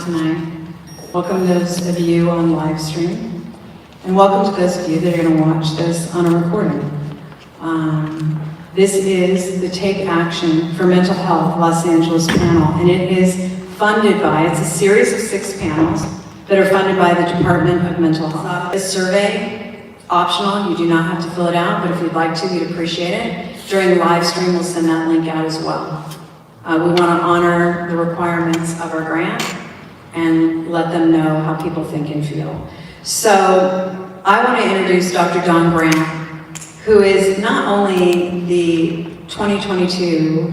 out tonight. Welcome those of you on live stream. And welcome to those of you that are going to watch this on a recording. This is the Take Action for Mental Health Los Angeles panel, and it is funded by, it's a series of 6 panels that are funded by the Department of Mental Health. This survey, optional, you do not have to fill it out, but if you'd like to, we'd appreciate it. During the live stream, we'll send that link out as well. We want to honor the requirements of our grant and let them know how people think and feel. So I want to introduce Dr. Don Grant, who is not only the 2022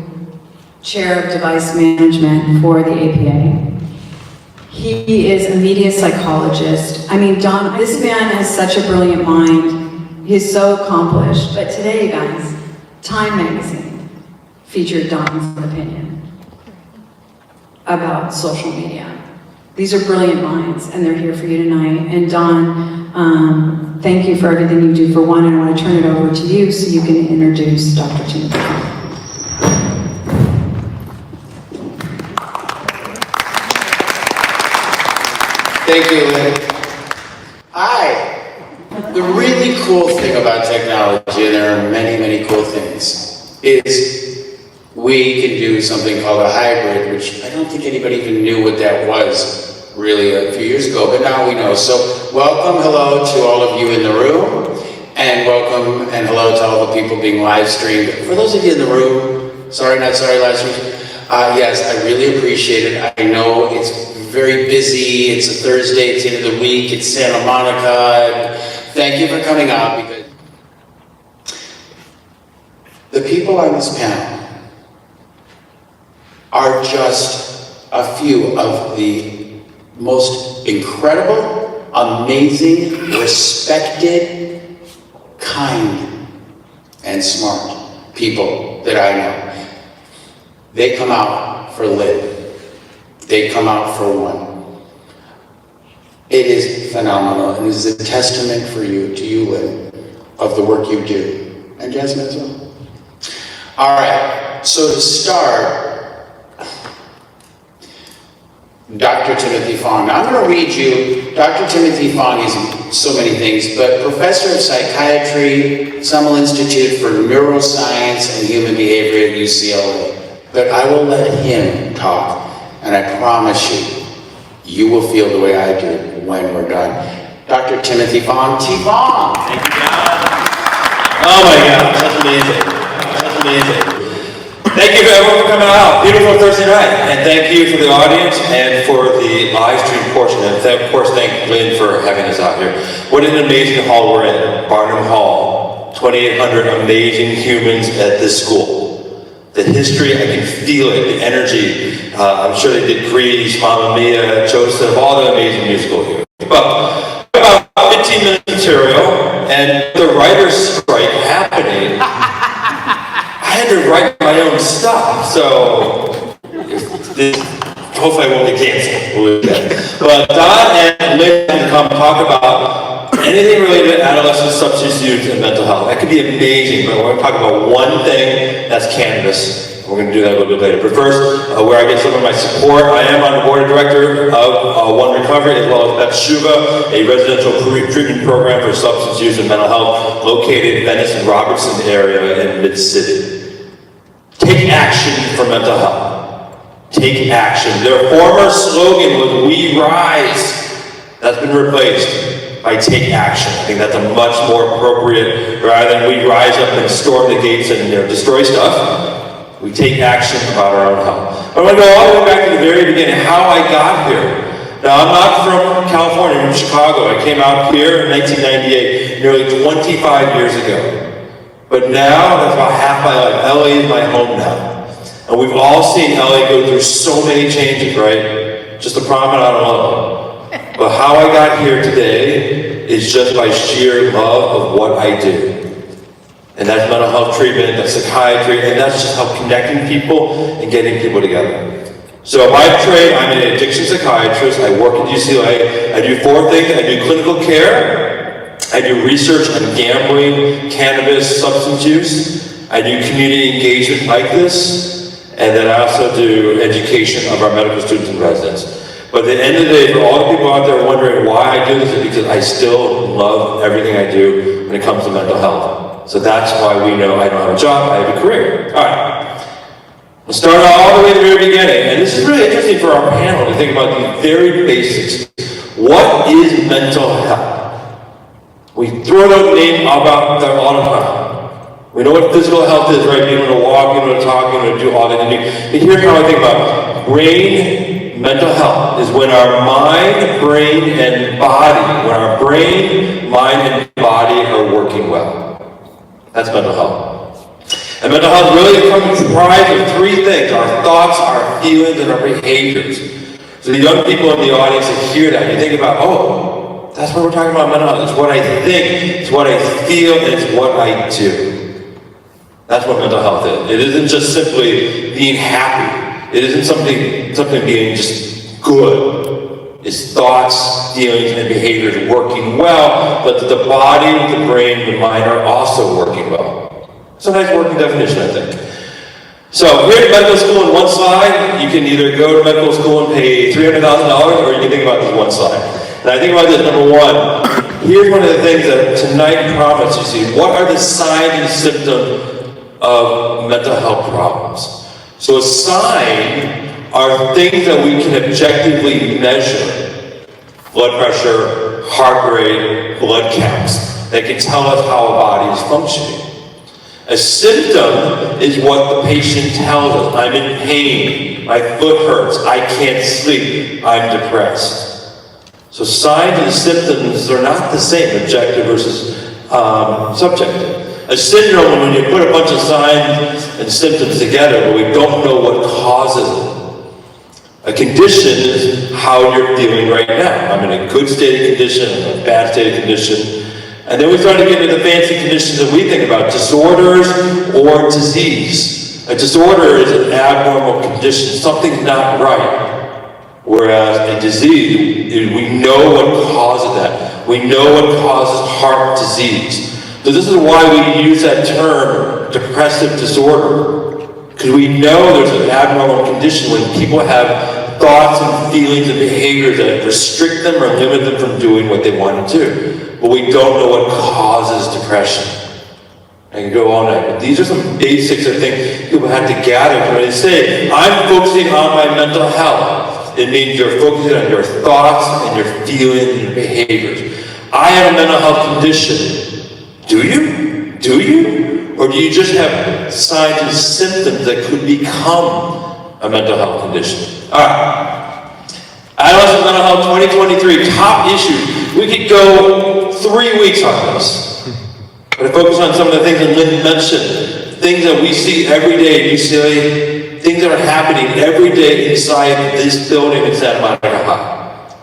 Chair of Device Management for the APA, he is a media psychologist. I mean, Don, this man has such a brilliant mind. He's so accomplished. But today, you guys, Time Magazine featured Don's opinion about social media. These are brilliant minds, and they're here for you tonight. And Don, thank you for everything you do for one, and I want to turn it over to you so you can introduce Dr. Timothy. Thank you, Lynne. Hi. The really cool thing about technology, and there are many, many cool things, is we can do something called a hybrid, which I don't think anybody even knew what that was really a few years ago, but now we know. So welcome, hello to all of you in the room, and welcome and hello to all the people being live streamed. For those of you in the room, sorry, not sorry, live stream, yes, I really appreciate it. I know it's very busy, it's a Thursday, it's the end of the week, it's Santa Monica. Thank you for coming out, because the people on this panel are just a few of the most incredible, amazing, respected, kind, and smart people that I know. They come out for Lynne. They come out for one. It is phenomenal, and it is a testament for you, to you, Lynne, of the work you do. And Jasmine as well. All right, so to start, Dr. Timothy Fong. Now I'm going to read you, Dr. Timothy Fong is so many things, but Professor of Psychiatry, Semel Institute for Neuroscience and Human Behavior at UCLA. But I will let him talk, and I promise you, you will feel the way I do when we're done. Dr. Timothy Fong, T. Fong. Thank you, John. Oh my God, that's amazing. That's amazing. Thank you everyone for coming out. Beautiful Thursday night. And thank you for the audience and for the live stream portion. And of course, thank Lynne for having us out here. What an amazing hall we're in. Barnum Hall. 2,800 amazing humans at this school. The history, I can feel it, the energy. I'm sure they did Grease, Mamma Mia, Joseph, all the amazing musical here. But about 15 minutes material, and the writer's strike happening. I had to write my own stuff, so hopefully I won't get canceled. But Don and Lynne can come talk about anything related to adolescent substance use and mental health. That could be amazing, but we're going to talk about one thing, that's cannabis. We're going to do that a little bit later. But first, where I get some of my support, I am on the board of director of One Recovery, as well as Beth Shuva, a residential treatment program for substance use and mental health located in Venice and Robertson area in Mid-City. Take action for mental health. Take action. Their former slogan was "We Rise." That's been replaced by "Take Action." I think that's a much more appropriate, rather than "We rise up and storm the gates and destroy stuff." We take action about our own health. I want to go all the way back to the very beginning, how I got here. Now, I'm not from California, I'm from Chicago. I came out here in 1998, nearly 25 years ago. But now, that's about half my life. LA is my home now. And we've all seen LA go through so many changes, right? Just the promenade alone. But how I got here today is just by sheer love of what I do. And that's mental health treatment, that's psychiatry, and that's just how connecting people and getting people together. So by trade, I'm an addiction psychiatrist. I work at UCLA. I do 4 things. I do clinical care. I do research on gambling, cannabis, substance use. I do community engagement like this. And then I also do education of our medical students and residents. But at the end of the day, for all the people out there wondering why I do this, is because I still love everything I do when it comes to mental health. So that's why we know I don't have a job, I have a career. All right. We'll start all the way at the very beginning. And this is really interesting for our panel to think about the very basics. What is mental health? We throw out the name about that all the time. We know what physical health is, right? Being able to walk, being able to talk, being able to do all that. And here's how I think about it. Brain mental health is when our mind, brain, and body, when our brain, mind, and body are working well. That's mental health. And mental health really comprised of three things: our thoughts, our feelings, and our behaviors. So the young people in the audience that hear that, you think about, oh, that's what we're talking about mental health. It's what I think, it's what I feel, and it's what I do. That's what mental health is. It isn't just simply being happy. It isn't something being just good. It's thoughts, feelings, and behaviors working well, but the body, the brain, the mind are also working well. It's a nice working definition, I think. So here at medical school in one slide, you can either go to medical school and pay $300,000, or you can think about this one slide. And I think about this, number one, here's one of the things that tonight promises you. What are the signs and symptoms of mental health problems? So a sign are things that we can objectively measure. Blood pressure, heart rate, blood counts, that can tell us how a body is functioning. A symptom is what the patient tells us. I'm in pain, my foot hurts, I can't sleep, I'm depressed. So signs and symptoms are not the same, objective versus subjective. A syndrome, when you put a bunch of signs and symptoms together, but we don't know what causes it. A condition is how you're feeling right now. I'm in a good state of condition, I'm in a bad state of condition. And then we start to get into the fancy conditions that we think about, disorders or disease. A disorder is an abnormal condition, something's not right. Whereas a disease, we know what causes that. We know what causes heart disease. So this is why we use that term, depressive disorder. Because we know there's an abnormal condition when people have thoughts and feelings and behaviors that restrict them or limit them from doing what they want to do. But we don't know what causes depression. I can go all night. But these are some basics I think people have to gather. When they say, I'm focusing on my mental health, it means you're focusing on your thoughts and your feelings and your behaviors. I have a mental health condition. Do you? Do you? Or do you just have signs and symptoms that could become a mental health condition? All right. Adolescent mental health 2023, top issues. We could go 3 weeks on this. But I focus on some of the things that Lynne mentioned. Things that we see every day at UCLA. Things that are happening every day inside this building in Santa Monica High.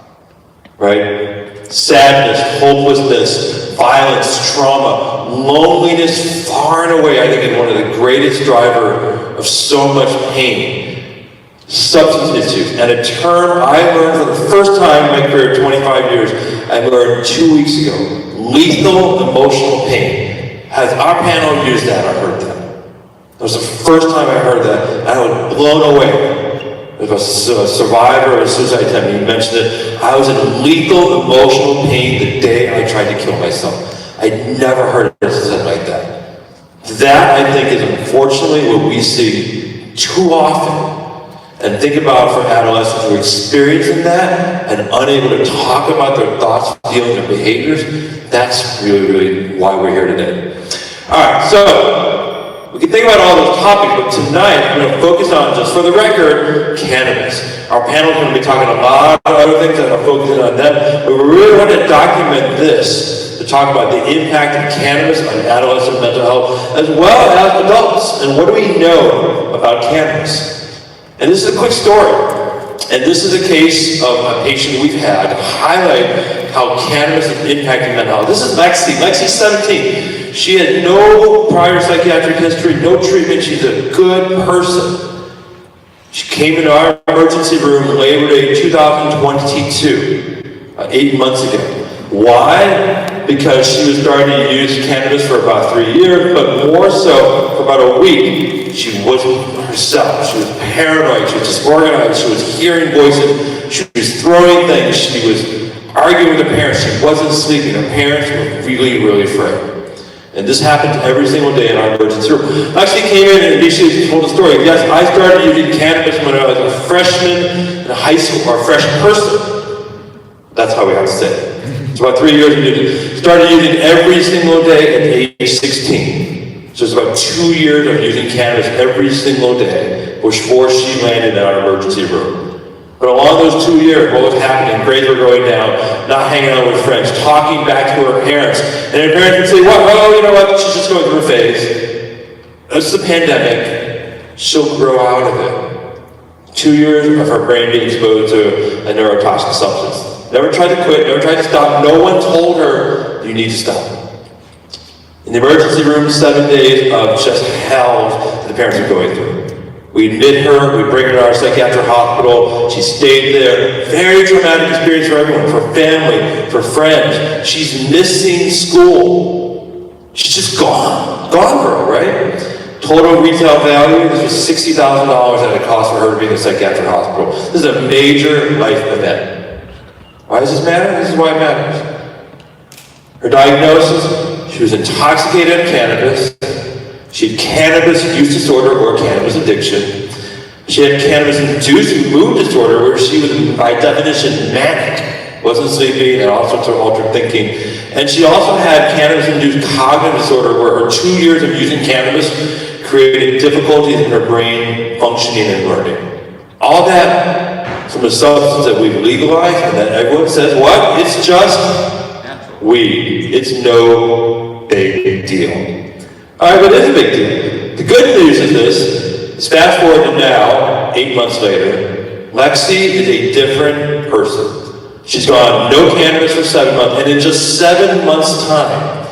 Right? Sadness, hopelessness, violence, trauma, loneliness, far and away, I think, is one of the greatest drivers of so much pain. Substance misuse, and a term I learned for the first time in my career, 25 years, I learned 2 weeks ago, lethal emotional pain. Has our panel used that? I heard that. That was the first time I heard that, and I was blown away. There was a survivor of a suicide attempt, he mentioned it. I was in lethal emotional pain the day I tried to kill myself. I'd never heard it said like that. That, I think, is unfortunately what we see too often. And think about for adolescents who are experiencing that and unable to talk about their thoughts, feelings, and behaviors. That's really, really why we're here today. All right, so we can think about all those topics, but tonight I'm going to focus on, just for the record, cannabis. Our panel is going to be talking a lot of other things that are focusing on them, but we really want to document this to talk about the impact of cannabis on adolescent mental health, as well as adults. And what do we know about cannabis? And this is a quick story. And this is a case of a patient we've had to highlight how cannabis is impacting mental health. This is Lexi. Lexi's 17. She had no prior psychiatric history, no treatment. She's a good person. She came into our emergency room Labor Day 2022, 8 months ago. Why? Because she was starting to use cannabis for about 3 years, but more so for about a week. She wasn't herself. She was paranoid. She was disorganized. She was hearing voices. She was throwing things. She was arguing with her parents. She wasn't sleeping. Her parents were really, really afraid. And this happened every single day in our emergency room. I actually came in and initially told a story. Yes, I started using cannabis when I was a freshman in high school, or a fresh person. That's how we have to say it. It's about 3 years we did it. Started using every single day at age 16. So it's about 2 years of using cannabis every single day before she landed in our emergency room. But along those 2 years, what was happening? Grades were going down, not hanging out with friends, talking back to her parents. And her parents would say, well, you know what, she's just going through a phase. This is a pandemic. She'll grow out of it. 2 years of her brain being exposed to a neurotoxic substance. Never tried to quit, never tried to stop. No one told her, you need to stop. In the emergency room, 7 days of just hell that the parents were going through. We admit her, we bring her to our psychiatric hospital. She stayed there. Very traumatic experience for everyone, for family, for friends. She's missing school. She's just gone. Gone girl, right? Total retail value, this was $60,000 that it cost for her to be in a psychiatric hospital. This is a major life event. Why does this matter? This is why it matters. Her diagnosis, she was intoxicated on cannabis. She had cannabis use disorder or cannabis addiction. She had cannabis-induced mood disorder where she was, by definition, manic. Wasn't sleeping and all sorts of altered thinking. And she also had cannabis-induced cognitive disorder where her 2 years of using cannabis created difficulties in her brain functioning and learning. All that from a substance that we've legalized and that everyone says, what? It's just weed. It's no big deal. All right, but it is a big deal. The good news is this, is fast forward to now, 8 months later, Lexi is a different person. She's gone no cannabis for 7 months, and in just 7 months' time,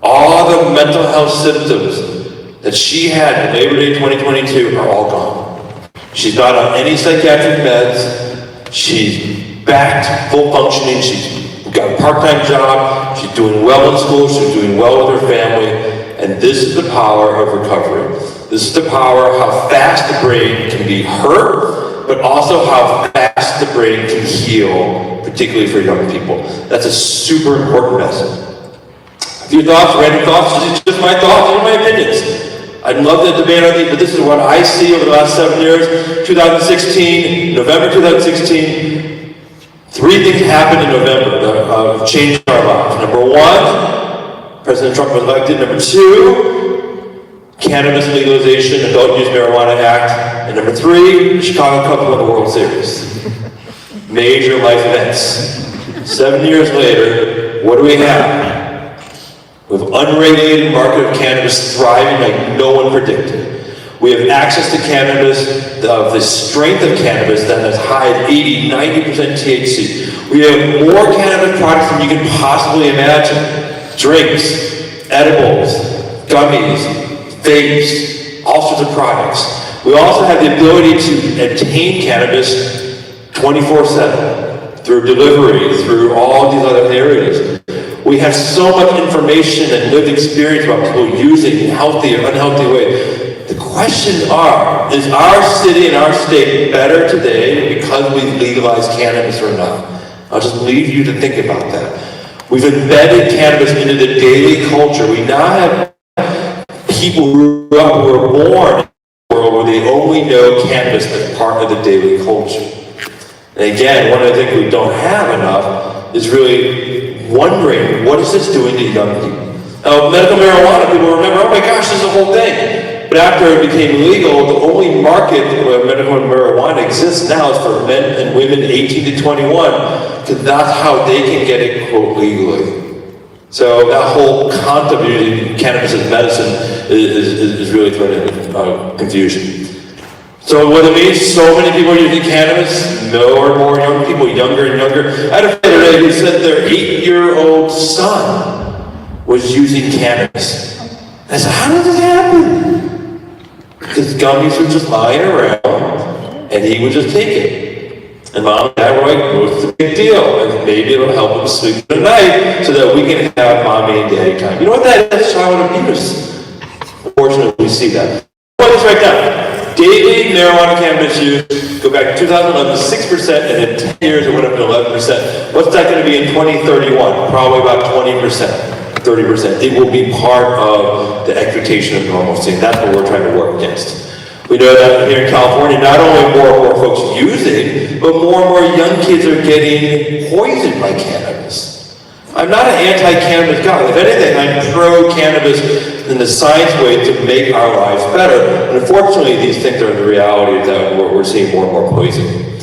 all the mental health symptoms that she had in Labor Day 2022 are all gone. She's not on any psychiatric meds. She's back to full functioning. She's got a part-time job. She's doing well in school. She's doing well with her family. And this is the power of recovery. This is the power of how fast the brain can be hurt, but also how fast the brain can heal, particularly for young people. That's a super important message. A few thoughts, random thoughts, just my thoughts and my opinions. I'd love to debate on these, but this is what I see over the last 7 years. 2016, November 2016, 3 things happened in November that changed our lives. Number 1, President Trump was elected. Number 2, cannabis legalization, adult use marijuana act. And number 3, the Chicago Cubs won the World Series. Major life events. 7 years later, what do we have? We have unregulated market of cannabis thriving like no one predicted. We have access to cannabis, the strength of cannabis that has high at 80, 90% THC. We have more cannabis products than you can possibly imagine. Drinks, edibles, gummies, vapes, all sorts of products. We also have the ability to obtain cannabis 24/7 through delivery, through all these other areas. We have so much information and lived experience about people using in healthy or unhealthy ways. The questions are, is our city and our state better today because we've legalized cannabis or not? I'll just leave you to think about that. We've embedded cannabis into the daily culture. We now have people who were born in a world where they only know cannabis as part of the daily culture. And again, one of the things we don't have enough is really wondering, what is this doing to young people? Now, medical marijuana, people remember, oh my gosh, this is the whole thing. But after it became legal, the only market where medical marijuana exists now is for men and women 18 to 21, because that's how they can get it, quote, legally. So that whole concept of using cannabis as medicine is really throwing confusion. So what it means, so many people are using cannabis, more and more young people, younger and younger. I had a friend today who said their 8-year-old son was using cannabis. I said, how did this happen? Because gummies were just lying around, and he would just take it. And mom and dad were like, what's the big deal? And maybe it'll help him sleep at night so that we can have mommy and daddy time. You know what that is? Child abuse. Unfortunately, we see that. put this right down. Daily marijuana cannabis use, go back to 2011, 6%, and in 10 years it went up to 11%. What's that going to be in 2031? Probably about 20%, 30%. It will be part of the expectation of normalcy, and that's what we're trying to work against. We know that here in California, not only more and more folks using, but more and more young kids are getting poisoned by cannabis. I'm not an anti-cannabis guy. If anything, I'm pro-cannabis in the science way to make our lives better. And unfortunately, these things are the reality that we're seeing more and more poisoning.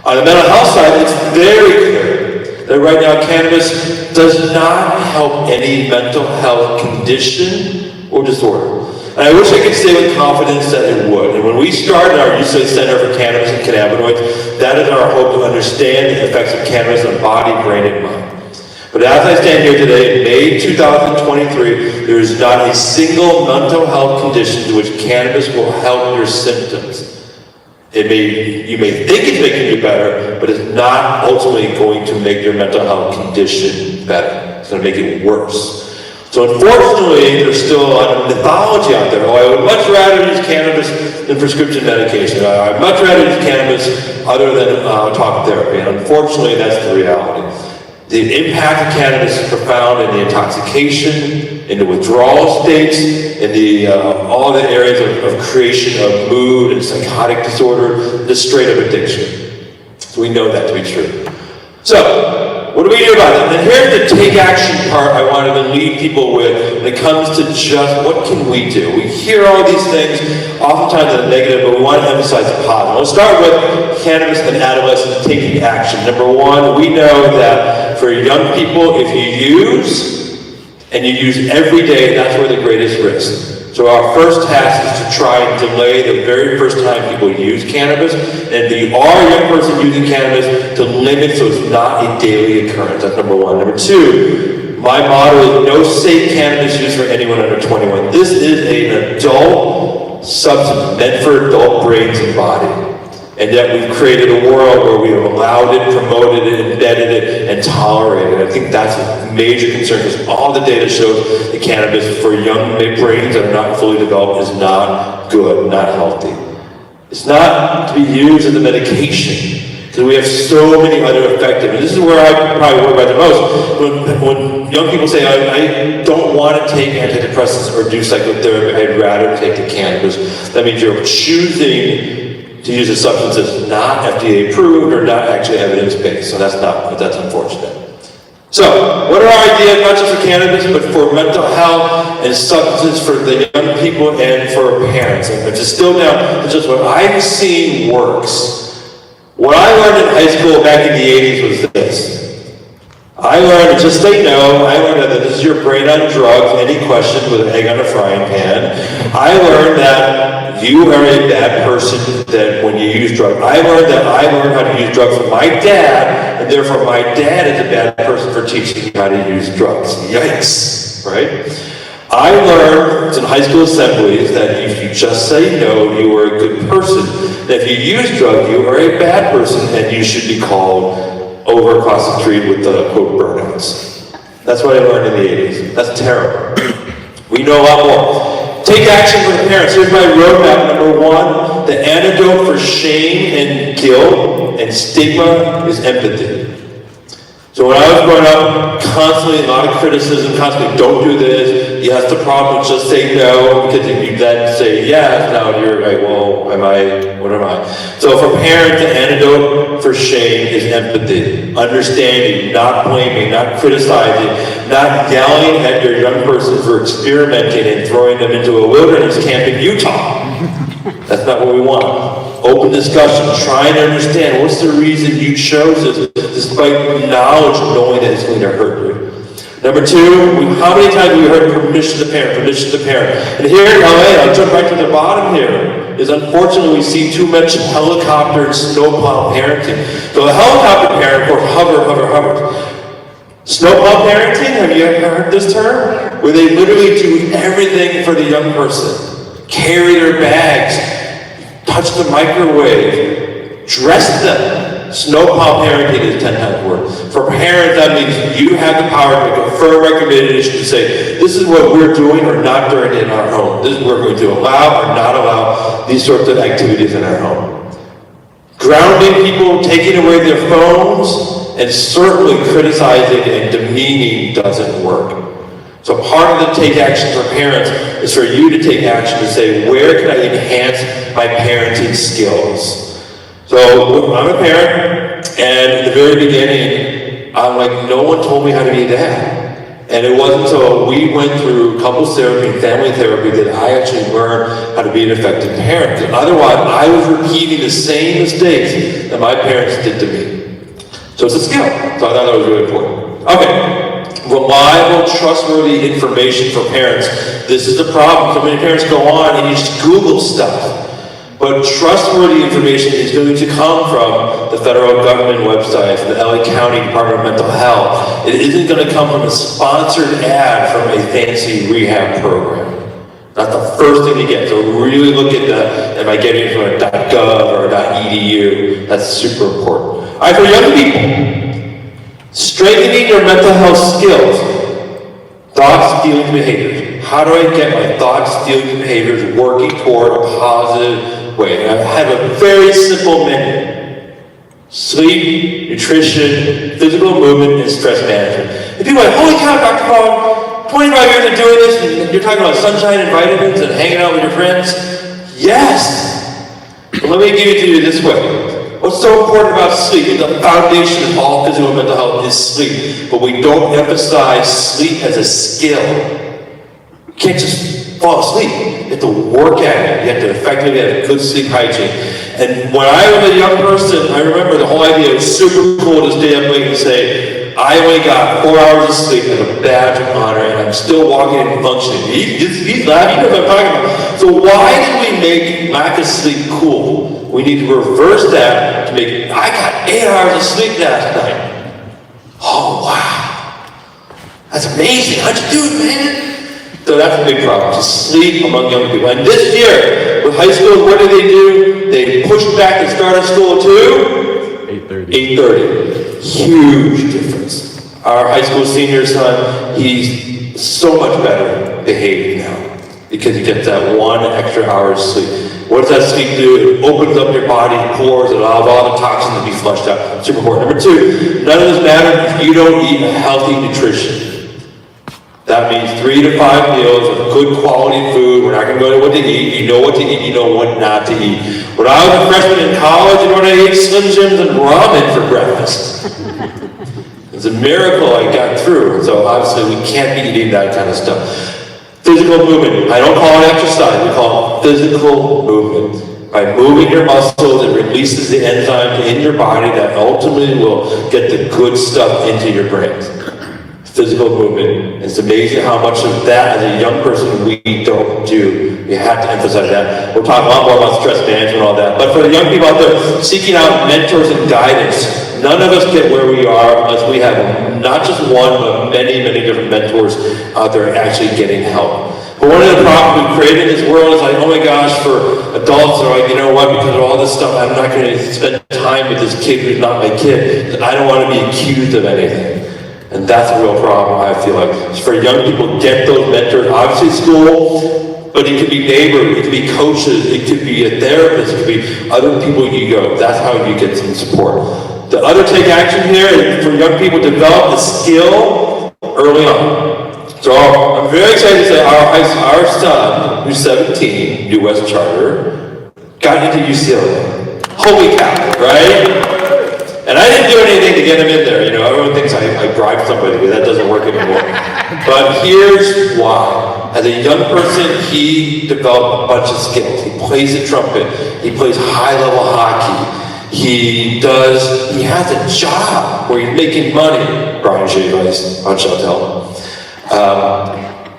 On the mental health side, it's very clear that right now cannabis does not help any mental health condition or disorder. And I wish I could say with confidence that it would. And when we started our UCLA Center for Cannabis and Cannabinoids, that is our hope to understand the effects of cannabis on body, brain, and mind. But as I stand here today, in May 2023, there is not a single mental health condition to which cannabis will help your symptoms. You may think it's making you better, but it's not ultimately going to make your mental health condition better. It's going to make it worse. So unfortunately, there's still a lot of mythology out there. Oh, I would much rather use cannabis than prescription medication. I'd much rather use cannabis other than talk therapy. And unfortunately, that's the reality. The impact of cannabis is profound in the intoxication, in the withdrawal states, in the all the areas of creation of mood and psychotic disorder, just straight up addiction. So we know that to be true. So, what do we do about it? And here's the take action part I wanted to lead people with when it comes to just what can we do? We hear all these things, oftentimes in the negative, but we want to emphasize the positive. Let's start with cannabis and adolescents taking action. Number one, we know that for young people, if you use, and you use every day, that's where the greatest risk. So our first task is to try and delay the very first time people use cannabis, and if you are a young person using cannabis, to limit so it's not a daily occurrence. That's number one. Number two, my motto is no safe cannabis use for anyone under 21. This is an adult substance meant for adult brains and body. And yet we've created a world where we have allowed it, promoted it, embedded it, and tolerated it. I think that's a major concern because all the data shows that cannabis for young brains that are not fully developed is not good, not healthy. It's not to be used as a medication because we have so many other effective. And this is where I probably worry about the most. When young people say, I don't want to take antidepressants or do psychotherapy, I'd rather take the cannabis. That means you're choosing to use a substance that's not FDA approved or not actually evidence-based. So that's unfortunate. So, what are our ideas, not just for cannabis, but for mental health and substances for the young people and for parents? And to distill down to just what I've seen works. What I learned in high school back in the 80s was this. I learned, just say no, I learned that this is your brain on drugs, any questions with an egg on a frying pan. I learned that you are a bad person that when you use drugs. I learned how to use drugs from my dad, and therefore my dad is a bad person for teaching me how to use drugs. Yikes, right? I learned in high school assemblies that if you just say no, you are a good person. That if you use drugs, you are a bad person, and you should be called over across the street with the quote burnouts. That's what I learned in the 80s. That's terrible. We know a lot more. Take action for the parents. Here's my roadmap. Number one, the antidote for shame and guilt and stigma is empathy. So when I was growing up, constantly a lot of criticism, constantly don't do this, yes, the problem is just say no, because if you then say yes, now you're like, well, what am I? So for parents, the antidote for shame is empathy, understanding, not blaming, not criticizing, not yelling at your young person for experimenting and throwing them into a wilderness camp in Utah. That's not what we want. Open discussion, trying to understand what's the reason you chose this, despite knowledge of knowing that it's going to hurt you. Number two, how many times have we heard permission to parent, permission to parent? And here in LA, I'll jump right to the bottom here, is unfortunately we see too much helicopter and snowplow parenting. So a helicopter parent, of course, hovers. Snowplow parenting, have you ever heard this term? Where they literally do everything for the young person. Carry their bags, touch the microwave, dress them, Snowplow parenting is 10 times worse. For parents, that means you have the power to make a firm recommendation to say, this is what we're doing or not doing in our home. This is what we're going to allow or not allow these sorts of activities in our home. Grounding people, taking away their phones, and certainly criticizing and demeaning doesn't work. So part of the take action for parents is for you to take action to say, where can I enhance my parenting skills? So I'm a parent, and at the very beginning, I'm like, no one told me how to be a dad. And it wasn't until we went through couples therapy and family therapy that I actually learned how to be an effective parent. Because otherwise, I was repeating the same mistakes that my parents did to me. So it's a skill. So I thought that was really important. Okay. Reliable, trustworthy information for parents. This is the problem. So many parents go on and you just Google stuff. But trustworthy information is going to come from the federal government website, from the LA County Department of Mental Health. It isn't going to come from a sponsored ad from a fancy rehab program. Not the first thing you get. So really look at am I getting it from a .gov or a .edu? That's super important. All right, for young people, strengthening your mental health skills, thoughts, feelings, behaviors. How do I get my thoughts, feelings, and behaviors working toward a positive way? And I have a very simple menu. Sleep, nutrition, physical movement, and stress management. And people are like, holy cow, Dr. Fong, 25 years of doing this, and you're talking about sunshine and vitamins and hanging out with your friends? Yes! But let me give it to you this way. What's so important about sleep? The foundation of all physical and mental health is sleep. But we don't emphasize sleep as a skill. You can't just fall asleep. You have to work at it. You have to effectively have good sleep hygiene. And when I was a young person, I remember the whole idea was super cool to stay up late and say, I only got 4 hours of sleep as a badge of honor, and I'm still walking and functioning. He's laughing, you know what I'm talking about. So why did we make lack of sleep cool? We need to reverse that to make it, I got 8 hours of sleep last night. Oh, wow. That's amazing. How'd you do it, man? So that's a big problem, to sleep among young people. And this year, with high school, what do? They pushed back the start of school to 8:30. 8:30. Huge difference. Our high school senior son, he's so much better behaved now because he gets that 1 extra hour of sleep. What does that sleep do? It opens up your body, pores, it allows all the toxins to be flushed out. Super important. Number 2, none of this matters if you don't eat healthy nutrition. That means 3 to 5 meals of good quality food. We're not going to go to what to eat. You know what to eat, you know what not to eat. When I was a freshman in college, you know what I ate? Slim Jims and ramen for breakfast. It's a miracle I got through. So obviously we can't be eating that kind of stuff. Physical movement. I don't call it exercise. We call it physical movement. By moving your muscles, it releases the enzymes in your body that ultimately will get the good stuff into your brain. Physical movement. It's amazing how much of that as a young person we don't do. We have to emphasize that. We'll talk a lot more about stress management and all that. But for the young people out there seeking out mentors and guidance, none of us get where we are unless we have not just one, but many, many different mentors out there actually getting help. But one of the problems we've created in this world is like, oh my gosh, for adults, they're like, you know what, because of all this stuff, I'm not going to spend time with this kid who's not my kid. I don't want to be accused of anything. And that's a real problem, I feel like. For young people, get those mentors. Obviously school, but it could be neighbors, it could be coaches, it could be a therapist, it could be other people you go. That's how you get some support. The other take action here is for young people, develop the skill early on. So I'm very excited to say our son, who's 17, U.S. Charter, got into UCLA. Holy cow, right? And I didn't do anything to get him in there. You know, everyone thinks I bribed somebody, but that doesn't work anymore. But here's why. As a young person, he developed a bunch of skills. He plays the trumpet. He plays high-level hockey. He has a job where he's making money. Brian Shavice on Chantel.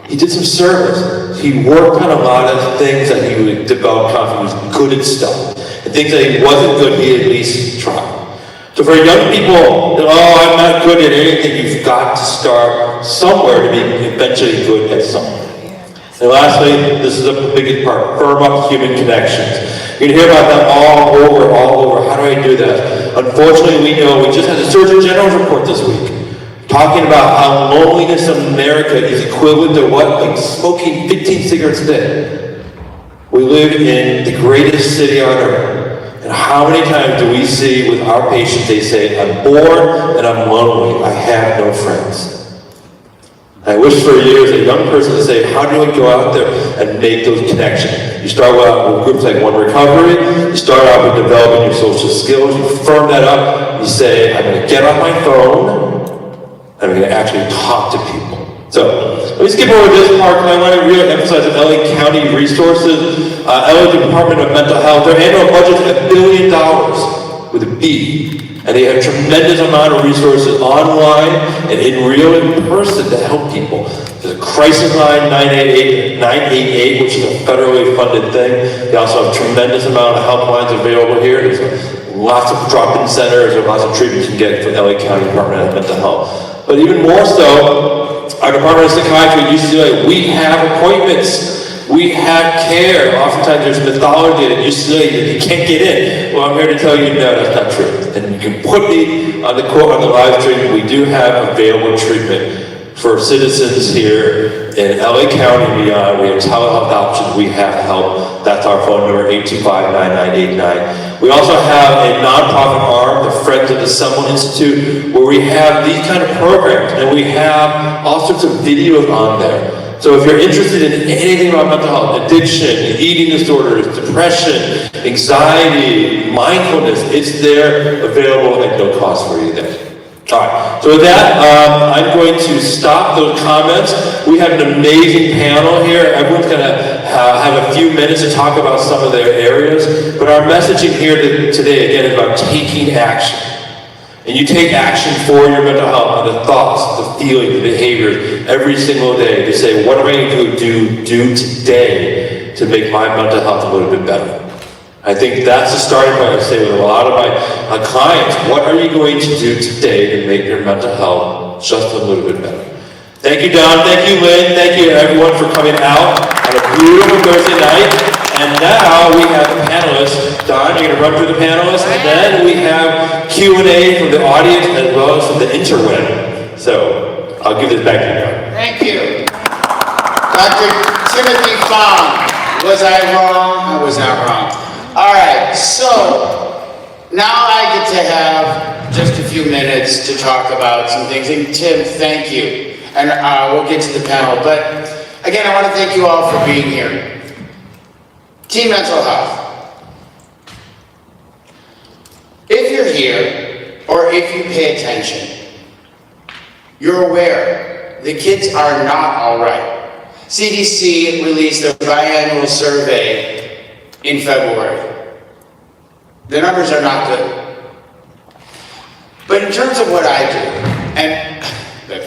He did some service. He worked on a lot of things that he would develop confidence. He was good at stuff. And things that he wasn't good, he at least tried. So for young people, I'm not good at anything, you've got to start somewhere to be eventually good at something. And lastly, this is the biggest part, firm up human connections. You're gonna hear about that all over. How do I do that? Unfortunately, we know, we just had the Surgeon General's report this week, talking about how loneliness in America is equivalent to what? Like smoking 15 cigarettes a day. We live in the greatest city on earth. And how many times do we see with our patients, they say, I'm bored and I'm lonely, I have no friends. I wish for you as a young person to say, how do I go out there and make those connections? You start out with groups like One Recovery, you start out with developing your social skills, you firm that up, you say, I'm going to get on my phone, and I'm going to actually talk to people. So, let me skip over this part, because I want to really emphasize the LA County resources, LA Department of Mental Health. Their annual budget is $1 billion with a B. And they have a tremendous amount of resources online and in person to help people. There's a crisis line, 988, which is a federally funded thing. They also have a tremendous amount of helplines available here. There's lots of drop-in centers or lots of treatments you can get from the LA County Department of Mental Health. But even more so, our Department of Psychiatry at UCLA, we have appointments. We have care. Oftentimes there's mythology at UCLA that you can't get in. Well, I'm here to tell you, no, that's not true. And you can put me on the quote on the live stream. We do have available treatment for citizens here in LA County and beyond. We have telehealth options. We have help. That's our phone number, 825-9989. We also have a nonprofit arm, the Friends of the Semel Institute, where we have these kind of programs, and we have all sorts of videos on there. So if you're interested in anything about mental health, addiction, eating disorders, depression, anxiety, mindfulness, it's there, available at no cost for you there. All right, so with that, I'm going to stop those comments. We have an amazing panel here. Everyone's gonna have a few minutes to talk about some of their areas, but our messaging here today, again, is about taking action. And you take action for your mental health, the thoughts, the feelings, the behaviors, every single day to say, what am I going to do today to make my mental health a little bit better? I think that's the starting point. I say with a lot of my clients, what are you going to do today to make your mental health just a little bit better? Thank you, Don. Thank you, Lynne. Thank you, everyone, for coming out on a beautiful Thursday night. And now we have the panelists. Don, you're going to run through the panelists, and then we have Q&A from the audience as well as from the interweb. So I'll give this back to you, Don. Thank you. Dr. Timothy Fong. Was I wrong? I was not wrong. All right, so now I get to have just a few minutes to talk about some things. And Tim, thank you. And we'll get to the panel. But again, I want to thank you all for being here. Teen mental health. If you're here, or if you pay attention, you're aware the kids are not all right. CDC released their biannual survey in February. The numbers are not good. But in terms of what I do, and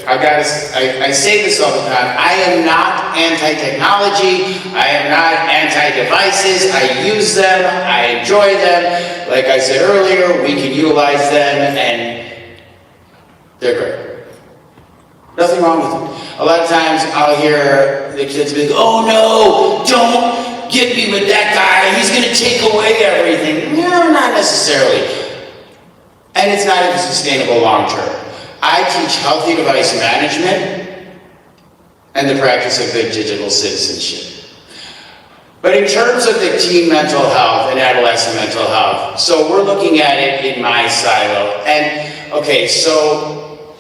I say this all the time, I am not anti-technology, I am not anti-devices, I use them, I enjoy them. Like I said earlier, we can utilize them and they're great. Nothing wrong with them. A lot of times I'll hear the kids be like, oh no, don't get me with that guy, he's gonna take away everything. No, not necessarily. And it's not even sustainable long term. I teach healthy device management and the practice of good digital citizenship. But in terms of the teen mental health and adolescent mental health, so we're looking at it in my silo. And okay, so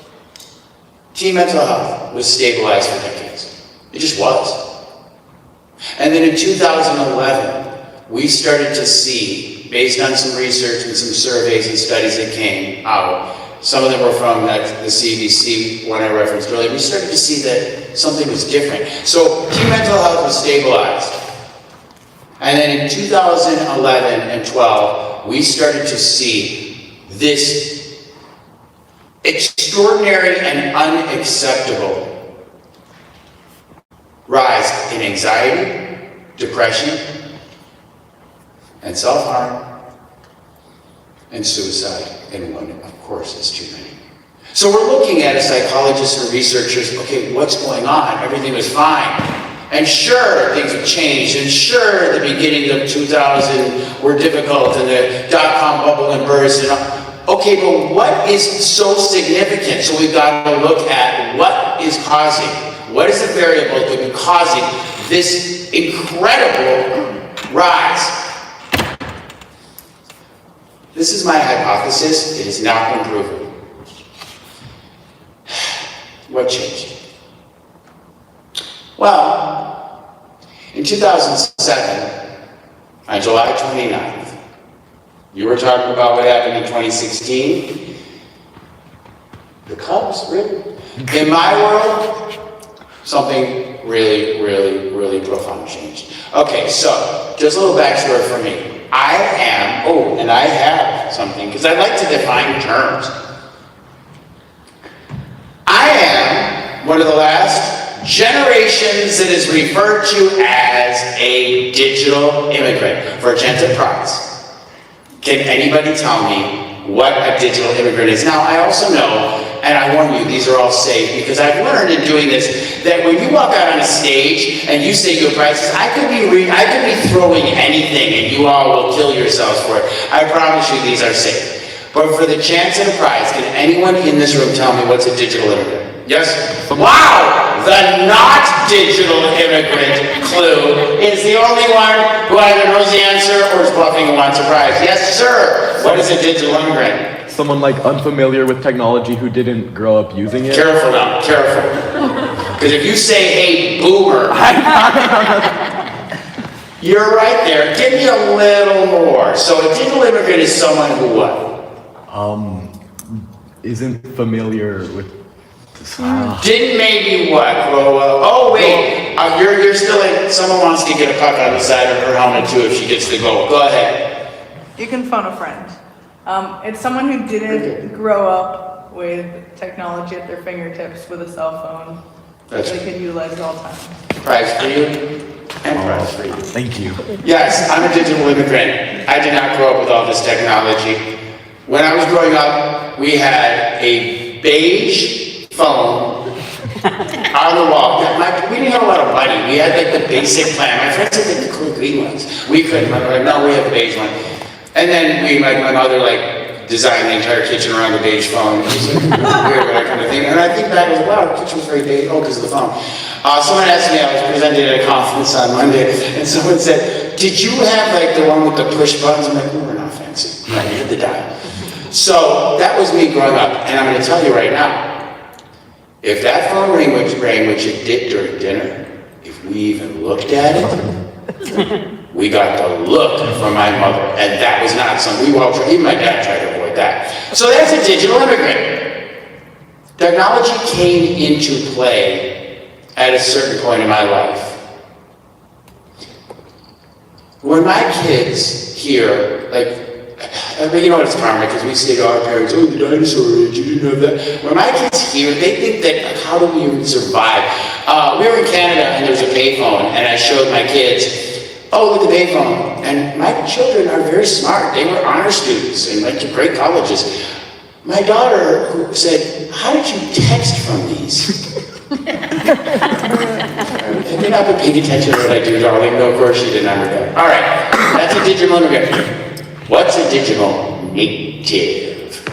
teen mental health was stabilized for decades. It just was. And then in 2011, we started to see, based on some research and some surveys and studies that came out, some of them were from the CDC, one I referenced earlier, we started to see that something was different. So teen mental health was stabilized. And then in 2011 and 12, we started to see this extraordinary and unacceptable rise in anxiety, depression, and self-harm, and suicide, and one, of course, is too many. So we're looking at, as psychologists and researchers, okay, what's going on? Everything was fine. And sure, things have changed, and sure, the beginning of 2000 were difficult, and the dot-com bubble and burst, and okay, but what is so significant? So we've got to look at what is causing, what is the variable that could be causing this incredible rise? This is my hypothesis. It is not been proven. What changed? Well, in 2007, on July 29th, you were talking about what happened in 2016. The Cubs, really? In my world, something really, really, really profound changed. Okay, so, just a little backstory for me. I have something, because I like to define terms. I am one of the last generations that is referred to as a digital immigrant for Gent Prize. Can anybody tell me what a digital immigrant is? Now, I also know, and I warn you, these are all safe, because I've learned in doing this, that when you walk out on a stage and you say your prices, I could be throwing anything and you all will kill yourselves for it. I promise you these are safe. But for the chance at a prize, can anyone in this room tell me what's a digital immigrant? Yes? Wow! The not digital immigrant clue is the only one who either knows the answer or is bluffing and wants a prize. Yes, sir! What is a digital immigrant? Someone like unfamiliar with technology who didn't grow up using it. Careful now, careful. Because if you say, hey, boomer, you're right there. Give me a little more. So a digital immigrant is someone who what? Isn't familiar with. Didn't maybe what? Oh wait, you're still in. Someone wants to get a puck on the side of her helmet too if she gets the goal. Go ahead. You can phone a friend. It's someone who didn't grow up with technology at their fingertips with a cell phone that they could utilize at all times. Prize for you and prize for you. Thank you. Yes, I'm a digital immigrant. I did not grow up with all this technology. When I was growing up, we had a beige phone on the wall. We didn't have a lot of money. We had like the basic plan. My friends had like the cool green ones. We couldn't. Like, no, we have the beige one. And then my mother designed the entire kitchen around the beige phone. It was weird, that kind of thing. And I think back, wow, the kitchen was very beige. Oh, because of the phone. Someone asked me, I was presenting at a conference on Monday, and someone said, did you have the one with the push buttons? I'm like, we're not fancy. I hit the dial. So that was me growing up, and I'm going to tell you right now, if that phone rang, which it did during dinner, if we even looked at it, we got the look from my mother, and that was not something even my dad tried to avoid that. So that's a digital immigrant. Technology came into play at a certain point in my life. When my kids hear, you know what, it's karma, because we say to our parents, oh, the dinosaur age, you didn't have that. When my kids hear, they think that, how do we even survive? We were in Canada, and there was a payphone, and I showed my kids, oh, look at the payphone. And my children are very smart. They were honor students and went to great colleges. My daughter who said, how did you text from these? Have you not been paying attention to what I do, darling? No, of course she didn't understand. All right, that's a digital immigrant. What's a digital native?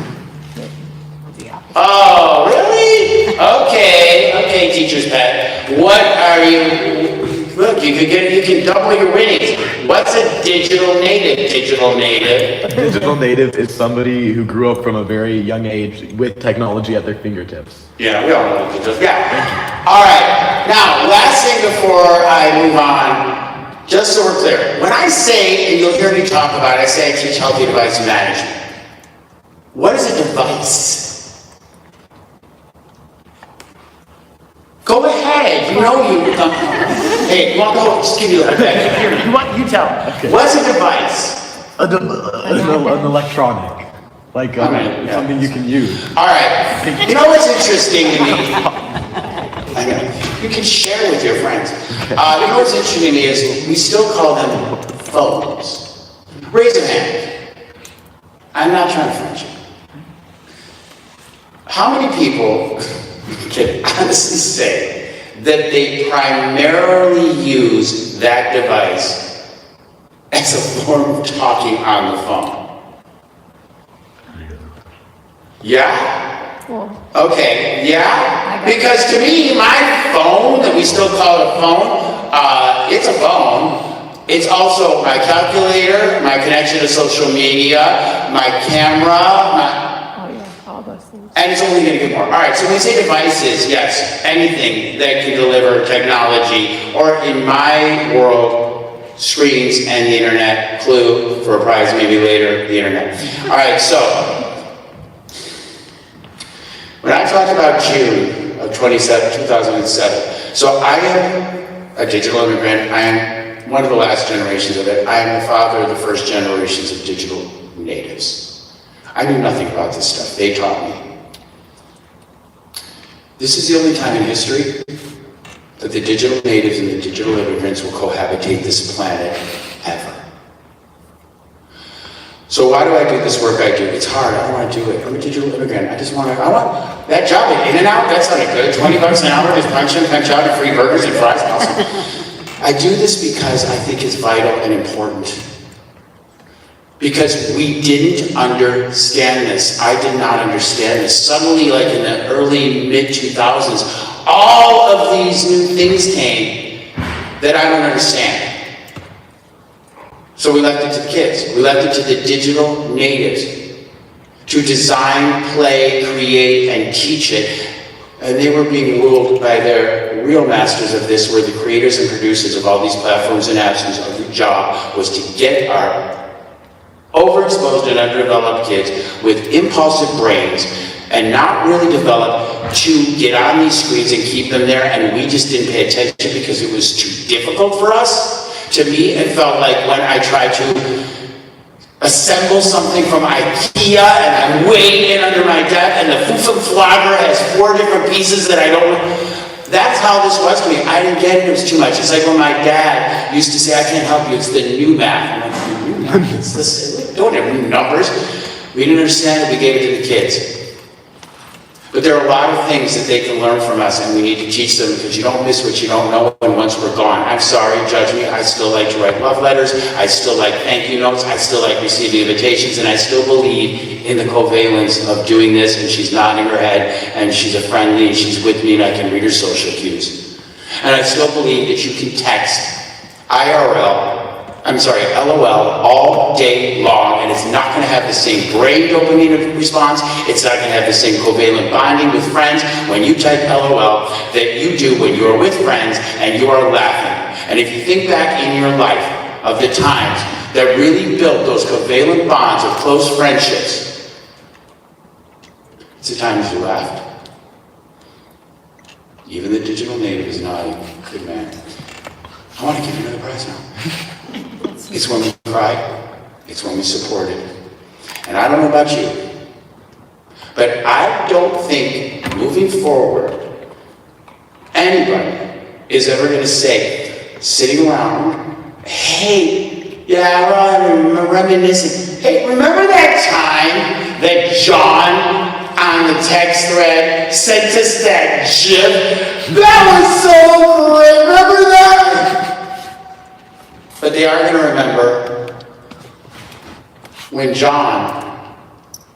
Oh, really? Okay, teacher's pet. What are you? Look, you can double your winnings. What's a digital native? Digital native. A digital native is somebody who grew up from a very young age with technology at their fingertips. Yeah, we all know digital. Yeah. All right. Now, last thing before I move on. Just so we're clear, when I say, and you'll hear me talk about it, I say I teach healthy device management. What is a device? Go ahead, you know you. Hey, you want to go? Just give you a bit. You tell. Okay. What's a device? An electronic, something you can use. All right. You know what's interesting to me? I know. You can share with your friends. You know what's interesting to me is we still call them phones. Raise a hand. I'm not trying to friend you. How many people can honestly say that they primarily use that device as a form of talking on the phone. Yeah? Okay, yeah? Because to me, my phone, that we still call it a phone, it's a phone. It's also my calculator, my connection to social media, my camera, and it's only going to get more. All right, so when we say devices, yes, anything that can deliver technology, or in my world, screens and the internet, clue for a prize maybe later, the internet. All right, so when I talk about June of 2007, so I am a digital immigrant. I am one of the last generations of it. I am the father of the first generations of digital natives. I knew nothing about this stuff. They taught me. This is the only time in history that the digital natives and the digital immigrants will cohabitate this planet ever. So why do I do this work I do? It's hard. I don't want to do it. I'm a digital immigrant. I want that job at In-N-Out. That sounded good. $20 an hour, just punch in, punch out, and free burgers and fries. Awesome. I do this because I think it's vital and important. Because we didn't understand this. I did not understand this. Suddenly, like in the early, mid-2000s, all of these new things came that I don't understand. So we left it to the kids. We left it to the digital natives to design, play, create, and teach it. And they were being ruled by their real masters of this, were the creators and producers of all these platforms and apps whose job was to get our overexposed and underdeveloped kids with impulsive brains and not really developed to get on these screens and keep them there, and we just didn't pay attention because it was too difficult for us. To me, it felt like when I tried to assemble something from IKEA and I'm way in under my deck and the Flogger has 4 different pieces that I don't. That's how this was to me. I didn't get it, it was too much. It's like when my dad used to say, I can't help you, it's the new math. I'm like, new math? It's this, don't have new numbers. We didn't understand it, we gave it to the kids. But there are a lot of things that they can learn from us, and we need to teach them, because you don't miss what you don't know when once we're gone. I'm sorry, judge me, I still like to write love letters, I still like thank you notes, I still like receiving invitations, and I still believe in the covalence of doing this, and she's nodding her head, and she's a friendly, and she's with me, and I can read her social cues. And I still believe that you can text LOL, all day long, and it's not going to have the same brain dopamine response, it's not going to have the same covalent bonding with friends when you type LOL that you do when you're with friends and you are laughing. And if you think back in your life of the times that really built those covalent bonds of close friendships, it's the times you laughed. Even the digital native is nodding. Good man. I want to give you another prize now. It's when we cried, it's when we supported. And I don't know about you, but I don't think moving forward, anybody is ever going to say, sitting around, hey, yeah, well, I'm reminiscing. Hey, remember that time that John on the text thread sent us that GIF? That was so great, remember that? But they are going to remember when John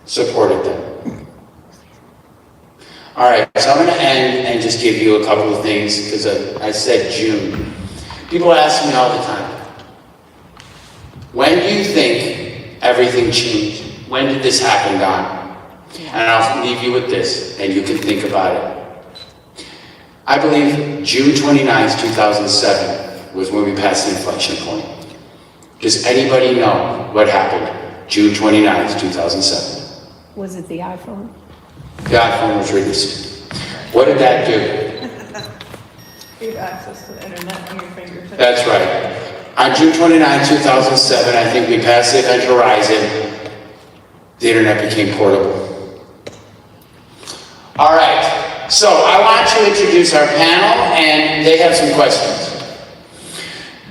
supported them. All right, so I'm going to end and just give you a couple of things, because I said June. People ask me all the time, when do you think everything changed? When did this happen, Don? And I'll leave you with this, and you can think about it. I believe June 29th, 2007, was when we passed the inflection point. Does anybody know what happened June 29th, 2007? Was it the iPhone? The iPhone was released. What did that do? You have access to the internet on your fingertips. That's right. On June 29th, 2007, I think we passed the event horizon. The internet became portable. All right, so I want to introduce our panel, and they have some questions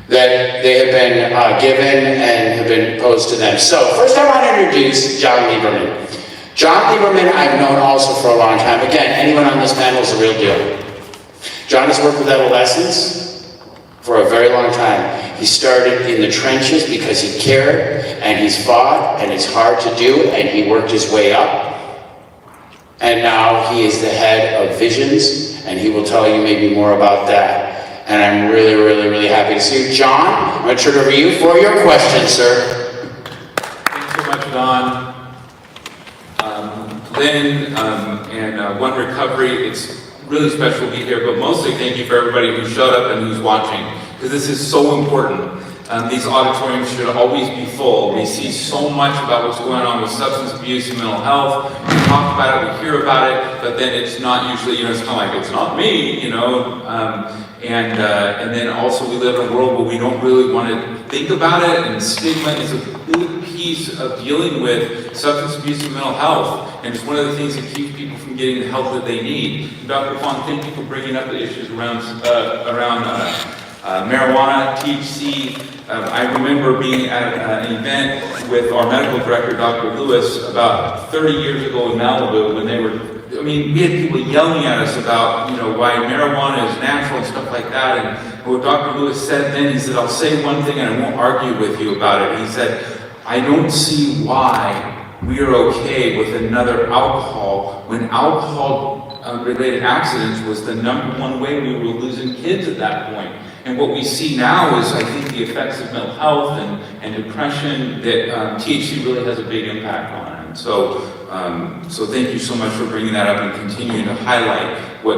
that they have been given and have been posed to them. So first I want to introduce John Lieberman. John Lieberman I've known also for a long time. Again, anyone on this panel is a real deal. John has worked with adolescents for a very long time. He started in the trenches because he cared, and he's fought, and it's hard to do, and he worked his way up. And now he is the head of Visions, and he will tell you maybe more about that. And I'm really, really, really happy to see you. John, I'm going to turn it over to you for your question, sir. Thanks so much, Don. Lynn, and One Recovery, it's really special to be here, but mostly thank you for everybody who showed up and who's watching, because this is so important. These auditoriums should always be full. We see so much about what's going on with substance abuse and mental health. We talk about it, we hear about it, but then it's not usually, it's kind of like, it's not me, and then also we live in a world where we don't really want to think about it, and stigma is a big piece of dealing with substance abuse and mental health, and it's one of the things that keeps people from getting the help that they need. Dr. Fong, thank you for bringing up the issues around marijuana, THC. I remember being at an event with our medical director, Dr. Lewis, about 30 years ago in Malibu, when we had people yelling at us about, why marijuana is natural and stuff like that. And what Dr. Lewis said then, he said, I'll say one thing and I won't argue with you about it. He said, I don't see why we are okay with another alcohol when alcohol-related accidents was the #1 way we were losing kids at that point. And what we see now is, I think, the effects of mental health and depression that THC really has a big impact on. And so thank you so much for bringing that up and continuing to highlight what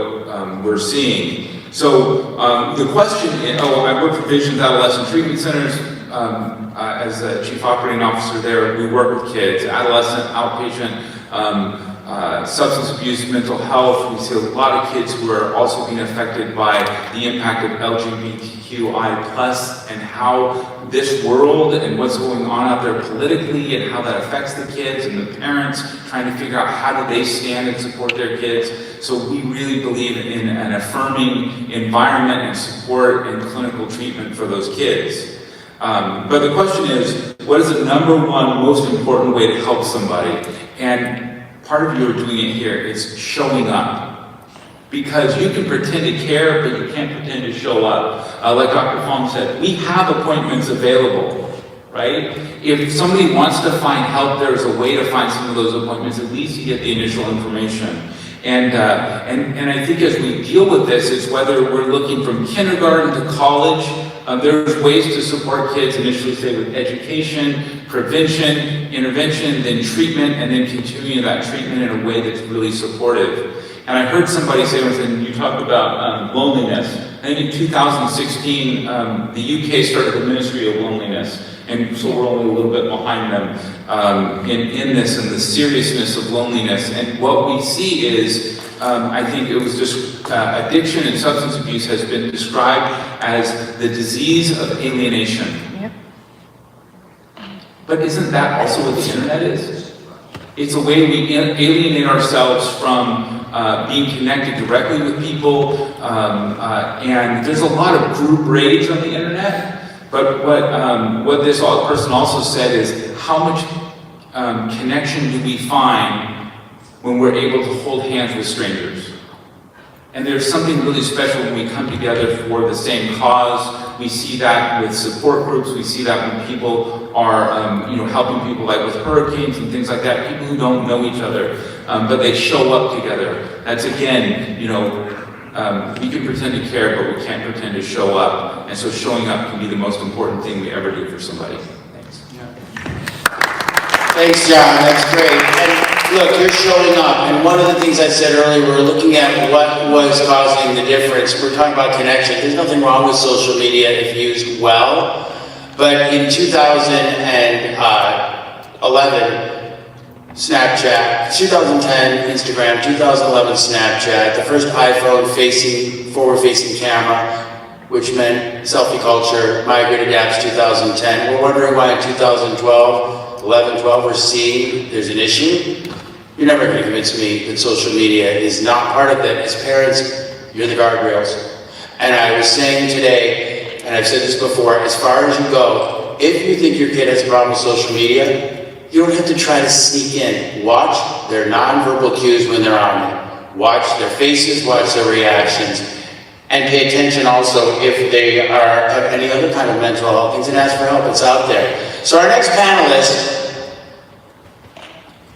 we're seeing. So the question is, I work for Visions Adolescent Treatment Centers as a chief operating officer there. We work with kids, adolescent, outpatient, substance abuse, mental health. We see a lot of kids who are also being affected by the impact of LGBTQI+, and how this world and what's going on out there politically and how that affects the kids and the parents trying to figure out how do they stand and support their kids. So we really believe in an affirming environment and support and clinical treatment for those kids. But the question is, what is the #1 most important way to help somebody? And part of you are doing it here is showing up. Because you can pretend to care, but you can't pretend to show up. Like Dr. Fong said, we have appointments available, right? If somebody wants to find help, there's a way to find some of those appointments, at least to get the initial information. And I think as we deal with this, it's whether we're looking from kindergarten to college. There's ways to support kids initially, say, with education, prevention, intervention, then treatment, and then continuing that treatment in a way that's really supportive. And I heard somebody say, when you talked about loneliness, I think in 2016, the UK started the Ministry of Loneliness, and so we're only a little bit behind them in this and the seriousness of loneliness. And what we see is, I think it was just addiction and substance abuse has been described as the disease of alienation. Yep. But isn't that also what the internet is? It's a way we alienate ourselves from being connected directly with people, and there's a lot of group rage on the internet. But what this person also said is, how much connection do we find when we're able to hold hands with strangers? And there's something really special when we come together for the same cause. We see that with support groups. We see that when people are, helping people, like with hurricanes and things like that. People who don't know each other, but they show up together. That's again, we can pretend to care, but we can't pretend to show up. And so showing up can be the most important thing we ever do for somebody. Thanks. Yeah. Thanks, John. That's great. And look, you're showing up. And one of the things I said earlier, we're looking at what was causing the difference. We're talking about connection. There's nothing wrong with social media if used well. But in 2011, Snapchat, 2010 Instagram, 2011 Snapchat, the first iPhone forward-facing camera, which meant selfie culture, migrated apps 2010. We're wondering why in 2012, 11, 12, we're seeing there's an issue. You're never going to convince me that social media is not part of that. As parents, you're the guardrails. And I was saying today, and I've said this before, as far as you go, if you think your kid has a problem with social media, you don't have to try to sneak in. Watch their nonverbal cues when they're on it. Watch their faces, watch their reactions. And pay attention also if they have any other kind of mental health things and ask for help. It's out there. So our next panelist,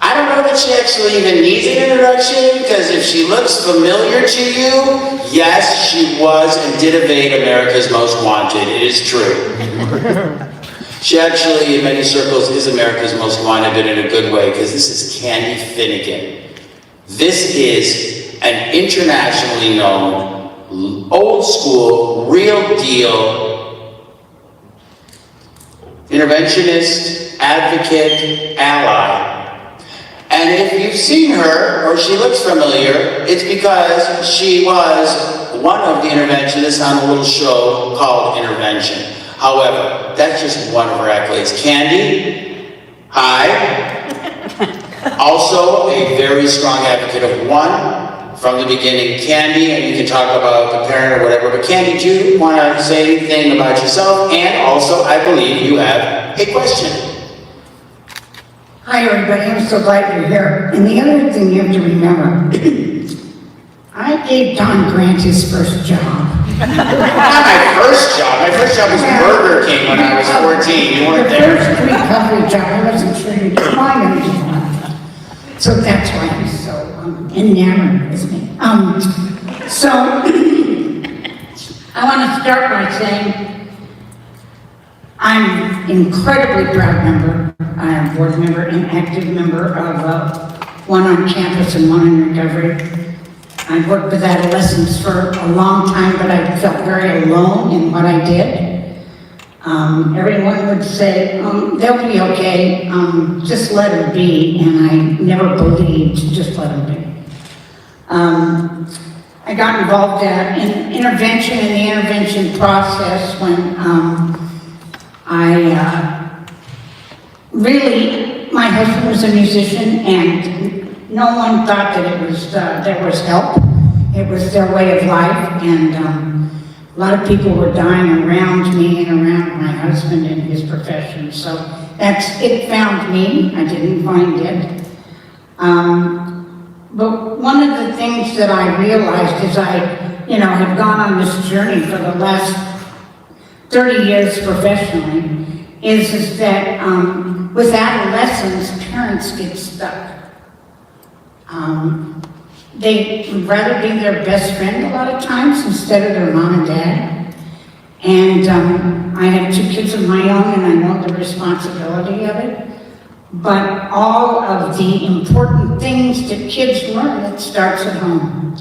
I don't know that she actually even needs an introduction, because if she looks familiar to you, yes, she was and did evade America's Most Wanted. It is true. She actually, in many circles, is America's Most Wanted, but in a good way, because this is Candy Finnigan. This is an internationally known, old school, real deal interventionist, advocate, ally. And if you've seen her, or she looks familiar, it's because she was one of the interventionists on a little show called Intervention. However, that's just one of her accolades. Candy, hi. Also a very strong advocate of one from the beginning. Candy, and you can talk about the parent or whatever, but Candy, do you want to say anything about yourself? And also, I believe you have a question. Hi everybody, I'm so glad you're here. And the other thing you have to remember, I gave Don Grant his first job. Not my first job. My first job was Burger King when I was 14. You weren't there. The first recovery job, I wasn't sure you'd find anything. So that's why he's so enamored with me. So I want to start by saying I'm incredibly proud member. I am board member and active member of one on campus and one in recovery. I worked with adolescents for a long time, but I felt very alone in what I did. Everyone would say, they'll be okay, just let them be, and I never believed, just let them be. I got involved in intervention in the intervention process when my husband was a musician, and no one thought that there was help. It was their way of life, and a lot of people were dying around me and around my husband and his profession. So it found me. I didn't find it. But one of the things that I realized as I, have gone on this journey for the last 30 years professionally, is that with adolescents, parents get stuck. They would rather be their best friend a lot of times instead of their mom and dad. And I have 2 kids of my own, and I know the responsibility of it. But all of the important things that kids learn, it starts at home.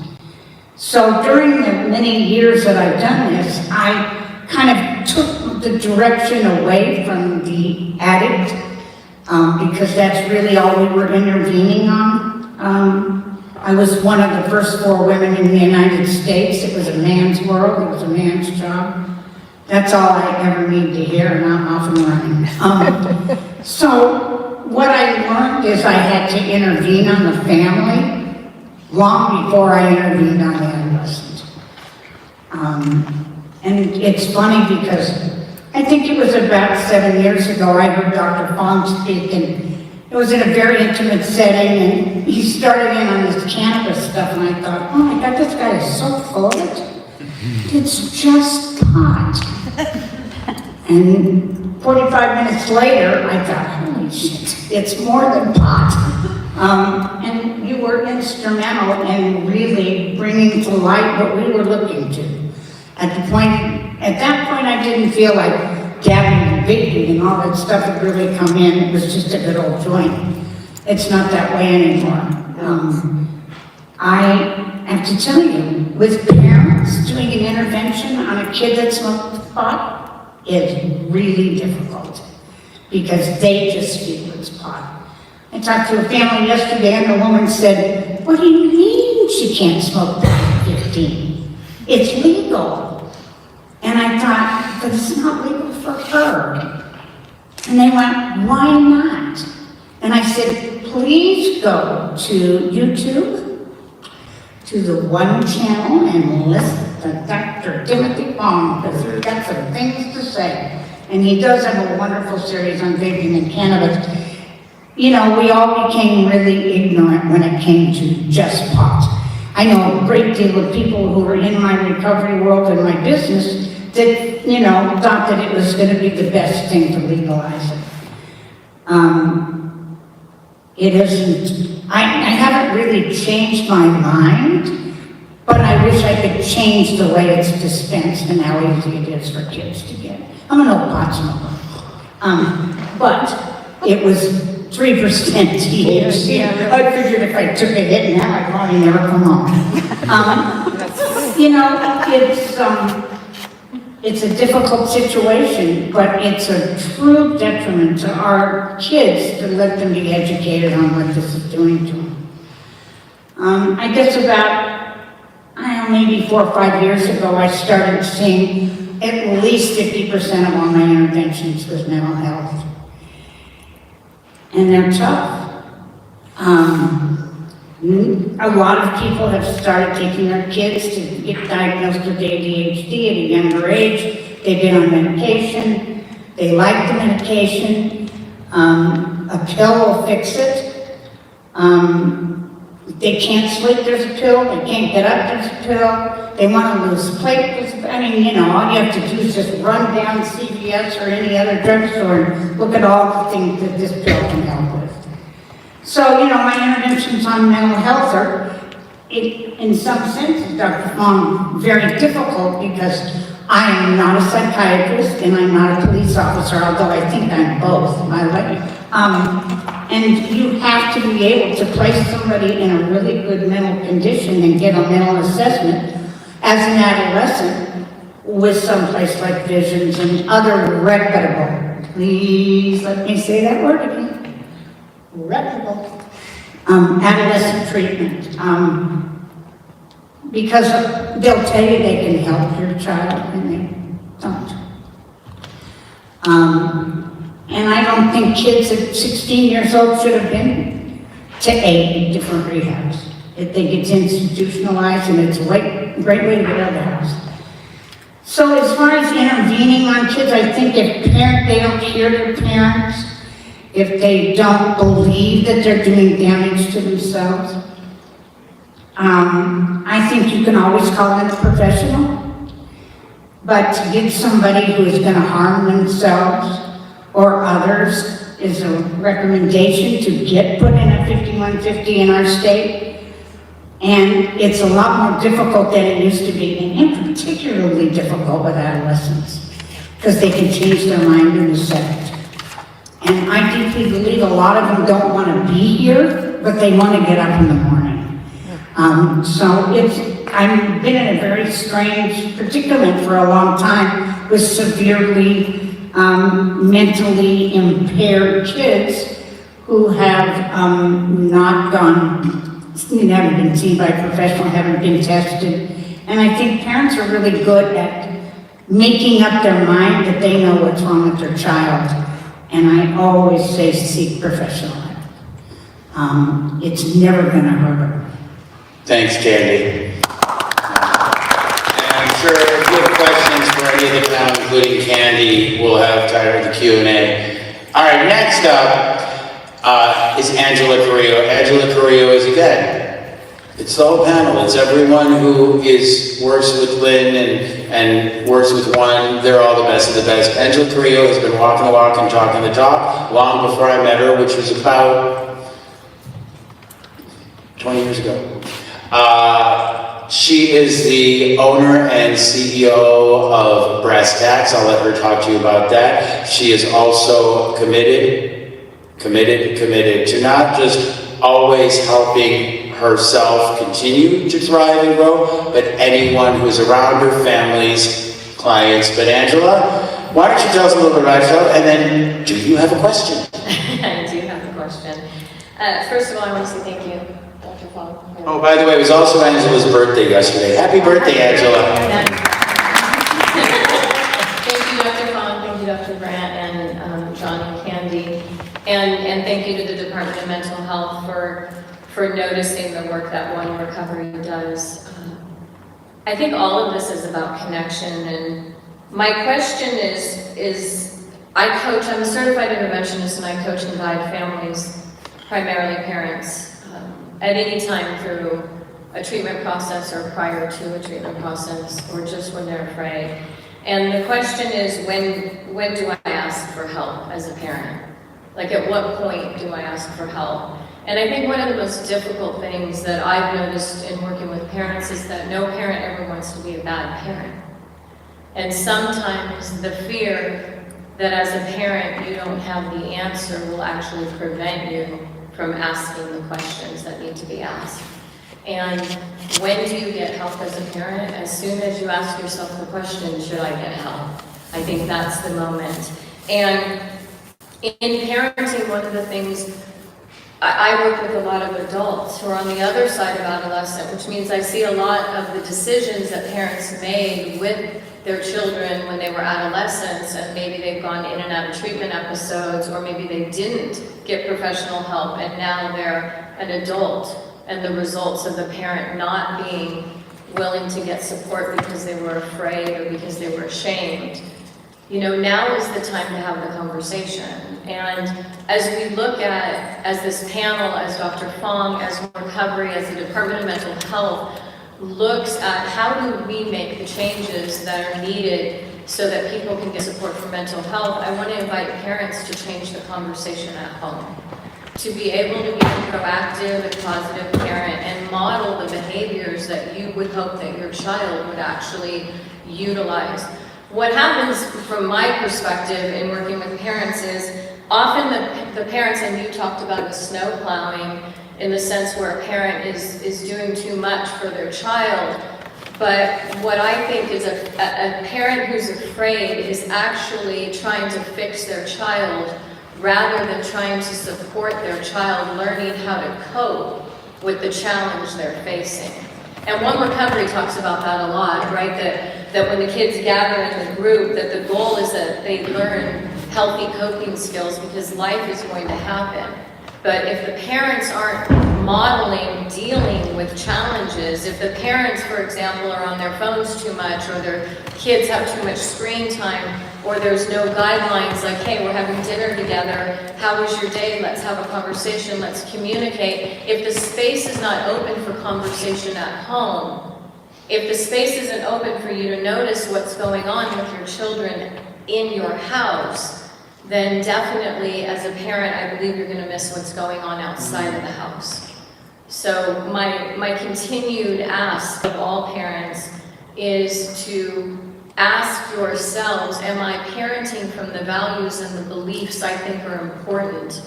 So during the many years that I've done this, I kind of took the direction away from the addict, because that's really all we were intervening on. I was one of the first 4 women in the United States. It was a man's world, it was a man's job. That's all I ever need to hear, and I'm off and running. So what I learned is I had to intervene on the family long before I intervened on the adolescent. And it's funny because I think it was about 7 years ago I heard Dr. Fong speak, and it was in a very intimate setting, and he started in on this cannabis stuff, and I thought, oh my God, this guy is so full of it. It's just pot. And 45 minutes later, I thought, holy shit, it's more than pot. And you were instrumental in really bringing to light what we were looking to. At that point, I didn't feel like dabbing and vaping and all that stuff had really come in. It was just a good old joint. It's not that way anymore. I have to tell you, with parents doing an intervention on a kid that smoked pot is really difficult because they just feel it's pot. I talked to a family yesterday and the woman said, what do you mean she can't smoke pot at 15? It's legal. And I thought, but it's not legal for her. And they went, why not? And I said, please go to YouTube, to the One channel, and listen to Dr. Timothy Fong, because he's got some things to say. And he does have a wonderful series on vaping and cannabis. We all became really ignorant when it came to just pot. I know a great deal of people who are in my recovery world and my business that, you know, thought that it was going to be the best thing to legalize it. It isn't, I haven't really changed my mind, but I wish I could change the way it's dispensed and how easy it is for kids to get. I'm an old pot smoker. But it was 3% THC. I figured if I took a hit now, I'd probably never come home. You know, it's a difficult situation, but it's a true detriment to our kids to let them be educated on what this is doing to them. I guess about, I don't know, maybe 4 or 5 years ago, I started seeing at least 50% of all my interventions with mental health. And they're tough. A lot of people have started taking their kids to get diagnosed with ADHD at a younger age. They've been on medication. They like the medication. A pill will fix it. If they can't sleep, there's a pill. They can't get up, there's a pill. They want to lose weight. I mean, you know, all you have to do is just run down CVS or any other drugstore and look at all the things that this pill can help with. So, you know, my interventions on mental health are, in some senses, Dr. Fong, very difficult because I am not a psychiatrist and I'm not a police officer, although I think I'm both. And you have to be able to place somebody in a really good mental condition and get a mental assessment as an adolescent with someplace like Visions and other reputable, please let me say that word again, reputable, adolescent treatment. Because they'll tell you they can help your child and they don't. And I don't think kids at 16 years old should have been to 8 different rehabs. I think it's institutionalized and it's a great way to get out of the house. So as far as intervening on kids, I think if they don't hear their parents, if they don't believe that they're doing damage to themselves, I think you can always call in a professional. But to get somebody who is going to harm themselves or others is a recommendation to get put in a 5150 in our state. And it's a lot more difficult than it used to be, and particularly difficult with adolescents, because they can change their mind in a second. And I deeply believe a lot of them don't want to be here, but they want to get up in the morning. I've been in a very strange predicament for a long time with severely mentally impaired kids who have not haven't been seen by a professional, haven't been tested. And I think parents are really good at making up their mind that they know what's wrong with their child. And I always say seek professional help. It's never going to hurt them. Thanks, Candy. And I'm sure if you have questions for any of the panel, including Candy, we'll have time for the Q&A. All right, next up is Angela Carrillo. Angela Carrillo is, again, it's the whole panel. It's everyone who works with Lynne and works with one. They're all the best of the best. Angela Carrillo has been walking the walk and talking the talk long before I met her, which was about 20 years ago. She is the owner and CEO of Tacks. I'll let her talk to you about that. She is also committed to not just always helping herself continue to thrive and grow, but anyone who's around her, families, clients. But Angela, why don't you tell us a little bit about yourself, and then do you have a question? I do have a question. First of all, I want to say thank you, Dr. Fong. Oh, by the way, it was also Angela's birthday yesterday. Happy birthday, Angela. Thank you, Dr. Fong. Thank you, Dr. Brandt, and John and Candy. And thank you to the Department of Mental Health for noticing the work that One Recovery does. I think all of this is about connection, and my question is I'm a certified interventionist, and I coach and guide families, primarily parents, at any time through a treatment process or prior to a treatment process or just when they're afraid. And the question is, when do I ask for help as a parent? Like, at what point do I ask for help? And I think one of the most difficult things that I've noticed in working with parents is that no parent ever wants to be a bad parent. And sometimes the fear that as a parent you don't have the answer will actually prevent you from asking the questions that need to be asked. And when do you get help as a parent? As soon as you ask yourself the question, should I get help? I think that's the moment. And in parenting, one of the things, I work with a lot of adults who are on the other side of adolescent, which means I see a lot of the decisions that parents made with their children when they were adolescents, and maybe they've gone in and out of treatment episodes, or maybe they didn't get professional help and now they're an adult, and the results of the parent not being willing to get support because they were afraid or because they were ashamed. You know, now is the time to have the conversation. And as we look at, as this panel, as Dr. Fong, as Recovery, as the Department of Mental Health, looks at how do we make the changes that are needed so that people can get support for mental health, I want to invite parents to change the conversation at home. To be able to be a proactive and positive parent and model the behaviors that you would hope that your child would actually utilize. What happens from my perspective in working with parents is often the parents, and you talked about the snow plowing in the sense where a parent is doing too much for their child. But what I think is a parent who's afraid is actually trying to fix their child rather than trying to support their child learning how to cope with the challenge they're facing. And One Recovery talks about that a lot, right? That when the kids gather in a group, that the goal is that they learn healthy coping skills because life is going to happen. But if the parents aren't modeling dealing with challenges, if the parents, for example, are on their phones too much, or their kids have too much screen time, or there's no guidelines like, hey, we're having dinner together, how was your day, let's have a conversation, let's communicate. If the space is not open for conversation at home, if the space isn't open for you to notice what's going on with your children in your house, then definitely as a parent, I believe you're going to miss what's going on outside of the house. So my continued ask of all parents is to ask yourselves, am I parenting from the values and the beliefs I think are important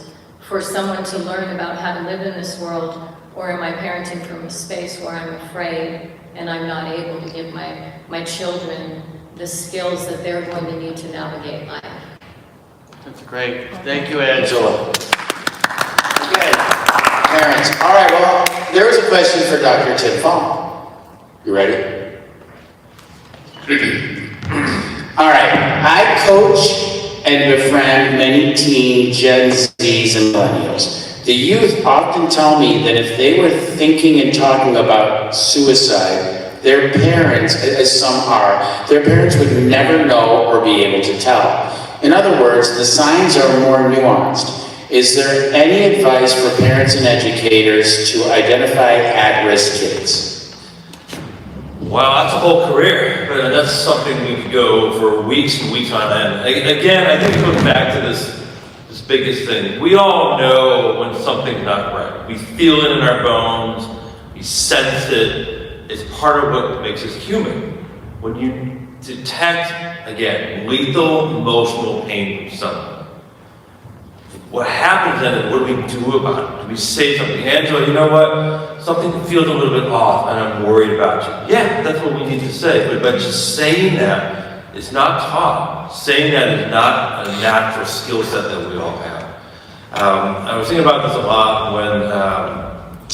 for someone to learn about how to live in this world, or am I parenting from a space where I'm afraid and I'm not able to give my children the skills that they're going to need to navigate life? That's great. Thank you, Angela. Okay, parents. All right, well, there was a question for Dr. Tim Fong. You ready? All right. I coach and befriend many teen, Gen Zs, and millennials. The youth often tell me that if they were thinking and talking about suicide, their parents, as some are, their parents would never know or be able to tell. In other words, the signs are more nuanced. Is there any advice for parents and educators to identify at-risk kids? Wow, that's a whole career, but that's something we could go for weeks and weeks on end. Again, I think it goes back to this biggest thing. We all know when something's not right. We feel it in our bones, we sense it. It's part of what makes us human. When you detect, again, lethal emotional pain from someone, what happens then is what do we do about it? Do we say something? Angela, you know what? Something feels a little bit off and I'm worried about you. Yeah, that's what we need to say. But just saying that is not taught. Saying that is not a natural skill set that we all have. I was thinking about this a lot when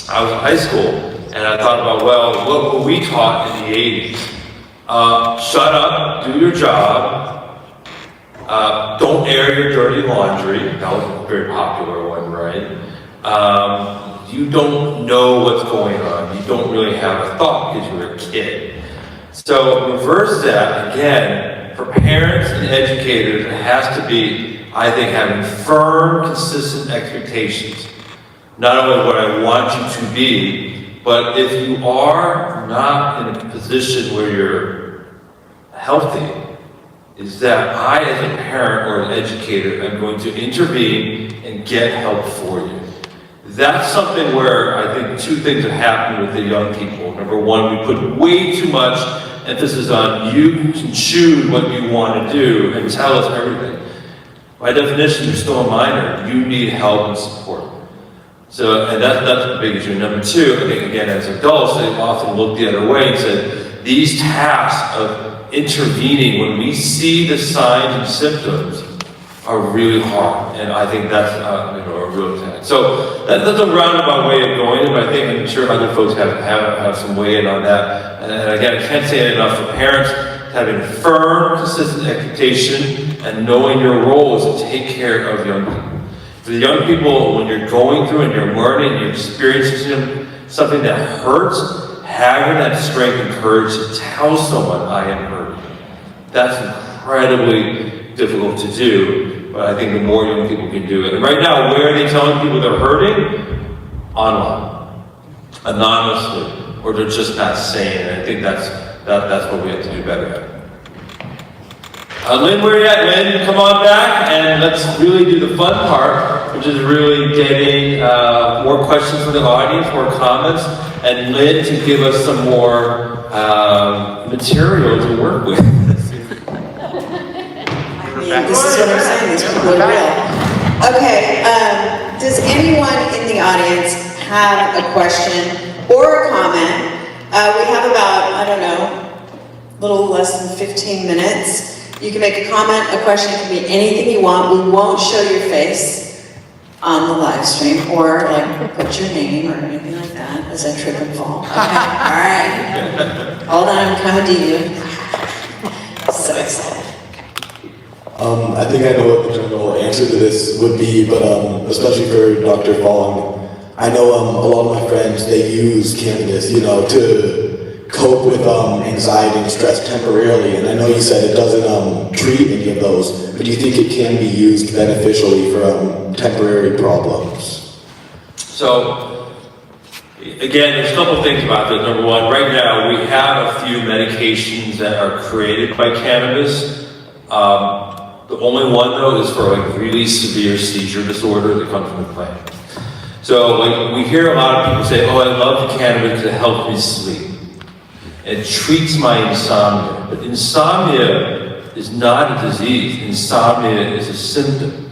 I was in high school, and I thought about, well, what were we taught in the 80s? Shut up, do your job, don't air your dirty laundry. That was a very popular one, right? You don't know what's going on. You don't really have a thought because you're a kid. So reverse that, again, for parents and educators, it has to be, I think, having firm, consistent expectations. Not only what I want you to be, But if you are not in a position where you're healthy, is that I, as a parent or an educator, am going to intervene and get help for you. That's something where I think two things have happened with the young people. Number one, we put way too much emphasis on you can choose what you want to do and tell us everything. By definition, you're still a minor. You need help and support. So, and that's the big issue. Number two, I think again, as adults, they often look the other way and said, these tasks of intervening when we see the signs and symptoms are really hard. And I think that's a real task. So that's a roundabout way of going, but I think I'm sure other folks have some way in on that. And again, I can't say it enough for parents, having firm, consistent expectation and knowing your role is to take care of young people. For the young people, when you're going through and you're learning, you're experiencing something that hurts, having that strength and courage to tell someone, I am hurting. That's incredibly difficult to do, but I think the more young people can do it. And right now, where are they telling people they're hurting? Online, anonymously, or they're just not saying it. I think that's what we have to do better at. Lynne, where are you at, Lynne? Come on back and let's really do the fun part, which is really getting more questions from the audience, more comments, and Lynne to give us some more material to work with. This is what I'm saying, these people are real. Okay, does anyone in the audience have a question or a comment? We have about, I don't know, a little less than 15 minutes. You can make a comment, a question, it can be anything you want. We won't show your face on the live stream or like put your name or anything like that as I trip and fall. Okay, all right. Hold on, I'm coming to you. So excited. I think I know what the general answer to this would be, but especially for Dr. Fong, I know a lot of my friends, they use cannabis, to cope with anxiety and stress temporarily, and I know you said it doesn't treat any of those, but do you think it can be used beneficially for temporary problems? So, again, there's a couple of things about this. Number one, right now we have a few medications that are created by cannabis. The only one though is for like really severe seizure disorder that comes from the plant. So like we hear a lot of people say, oh, I love the cannabis because it helps me sleep. It treats my insomnia, but insomnia is not a disease. Insomnia is a symptom.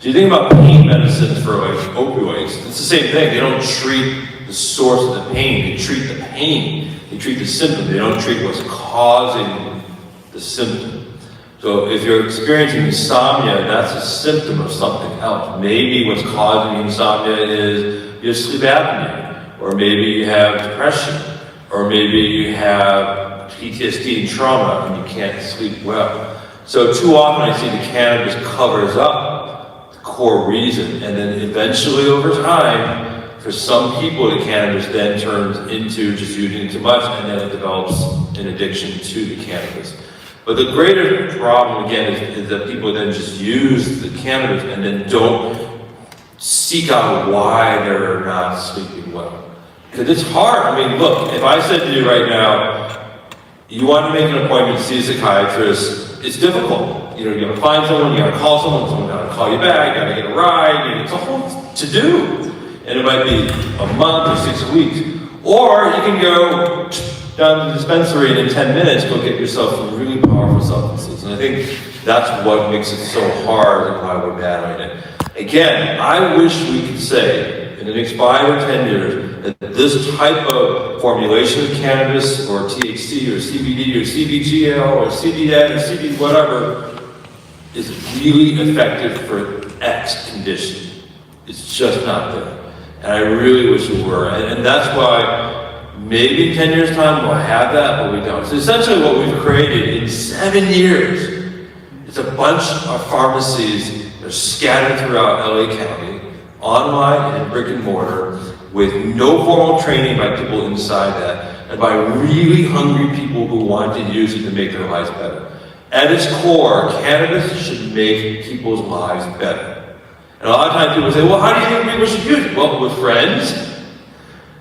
So you think about pain medicines for like opioids, it's the same thing. They don't treat the source of the pain, they treat the pain. They treat the symptom, they don't treat what's causing the symptom. So if you're experiencing insomnia, that's a symptom of something else. Maybe what's causing insomnia is you have sleep apnea, or maybe you have depression, or maybe you have PTSD and trauma and you can't sleep well. So too often I see the cannabis covers up the core reason, and then eventually over time, for some people the cannabis then turns into just using too much, and then it develops an addiction to the cannabis. But the greater problem, again, is that people then just use the cannabis and then don't seek out why they're not sleeping well. Because it's hard. I mean, look, if I said to you right now, you want to make an appointment to see a psychiatrist, it's difficult. You gotta find someone, you gotta call someone gotta call you back, you gotta get a ride, it's a whole to-do. And it might be a month or 6 weeks. Or you can go down to the dispensary and in 10 minutes go get yourself some really powerful substances. And I think that's what makes it so hard and why we're battling it. Again, I wish we could say in the next 5 or 10 years that this type of formulation of cannabis or THC or CBD or CBGL or CBN or CB whatever is really effective for X condition. It's just not there. And I really wish it were. And that's why maybe in 10 years' time we'll have that, but we don't. So essentially what we've created in 7 years is a bunch of pharmacies that are scattered throughout LA County, online and brick and mortar, with no formal training by people inside that, and by really hungry people who want to use it to make their lives better. At its core, cannabis should make people's lives better. And a lot of times people say, well, how do you think people should use it? Well, with friends,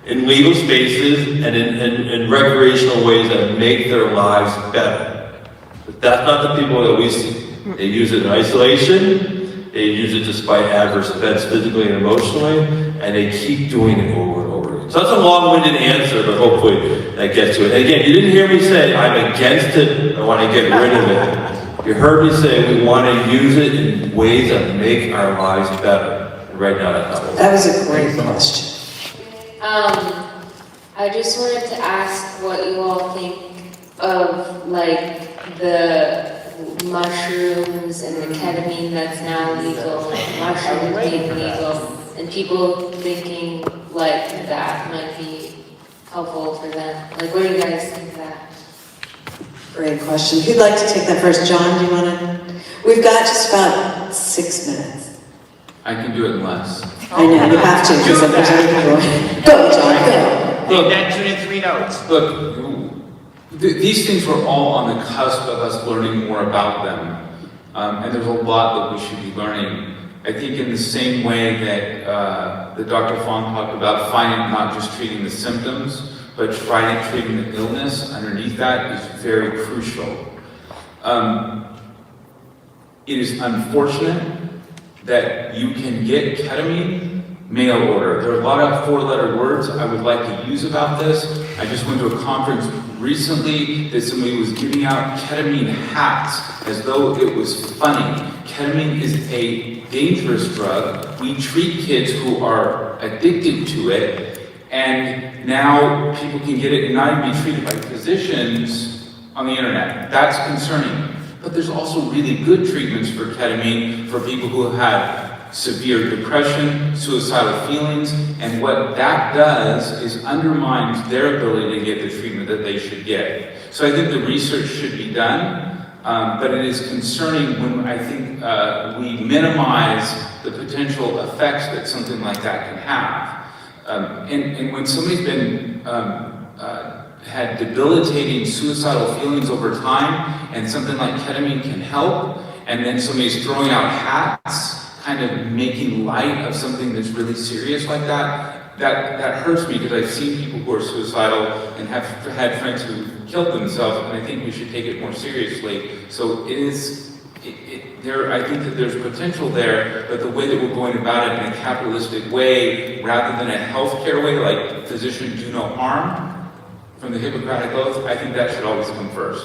in legal spaces and in recreational ways that make their lives better. But that's not the people that we see. They use it in isolation, they use it despite adverse events physically and emotionally, and they keep doing it over and over again. So that's a long-winded answer, but hopefully that gets to it. And again, you didn't hear me say, I'm against it, I want to get rid of it. You heard me say, we want to use it in ways that make our lives better. And right now, that's not what That was a great question. I just wanted to ask what you all think of, like, the mushrooms and the ketamine that's now legal, mushrooms being legal, and people thinking, like, that might be helpful for them. Like, what do you guys think of that? Great question. Who'd like to take that first? John, do you want to? We've got just about 6 minutes. I can do it in less. I know, you have to, because there's other people. Go, John, go. Look, Mention in 3 notes. Look, these things were all on the cusp of us learning more about them. And there's a lot that we should be learning. I think in the same way that Dr. Fong talked about, not just treating the symptoms, but treating the illness underneath that is very crucial. It is unfortunate that you can get ketamine mail order. There are a lot of 4-letter words I would like to use about this. I just went to a conference recently that somebody was giving out ketamine hats as though it was funny. Ketamine is a dangerous drug. We treat kids who are addicted to it, and now people can get it and not even be treated by physicians on the internet. That's concerning. But there's also really good treatments for ketamine for people who have severe depression, suicidal feelings, and what that does is undermines their ability to get the treatment that they should get. So I think the research should be done, but it is concerning when I think we minimize the potential effects that something like that can have. And when somebody's been had debilitating suicidal feelings over time, and something like ketamine can help, and then somebody's throwing out hats, kind of making light of something that's really serious like that, that hurts me, because I've seen people who are suicidal and have had friends who killed themselves, and I think we should take it more seriously. So I think that there's potential there, but the way that we're going about it in a capitalistic way, rather than a healthcare way, like physician do no harm, from the Hippocratic Oath, I think that should always come first.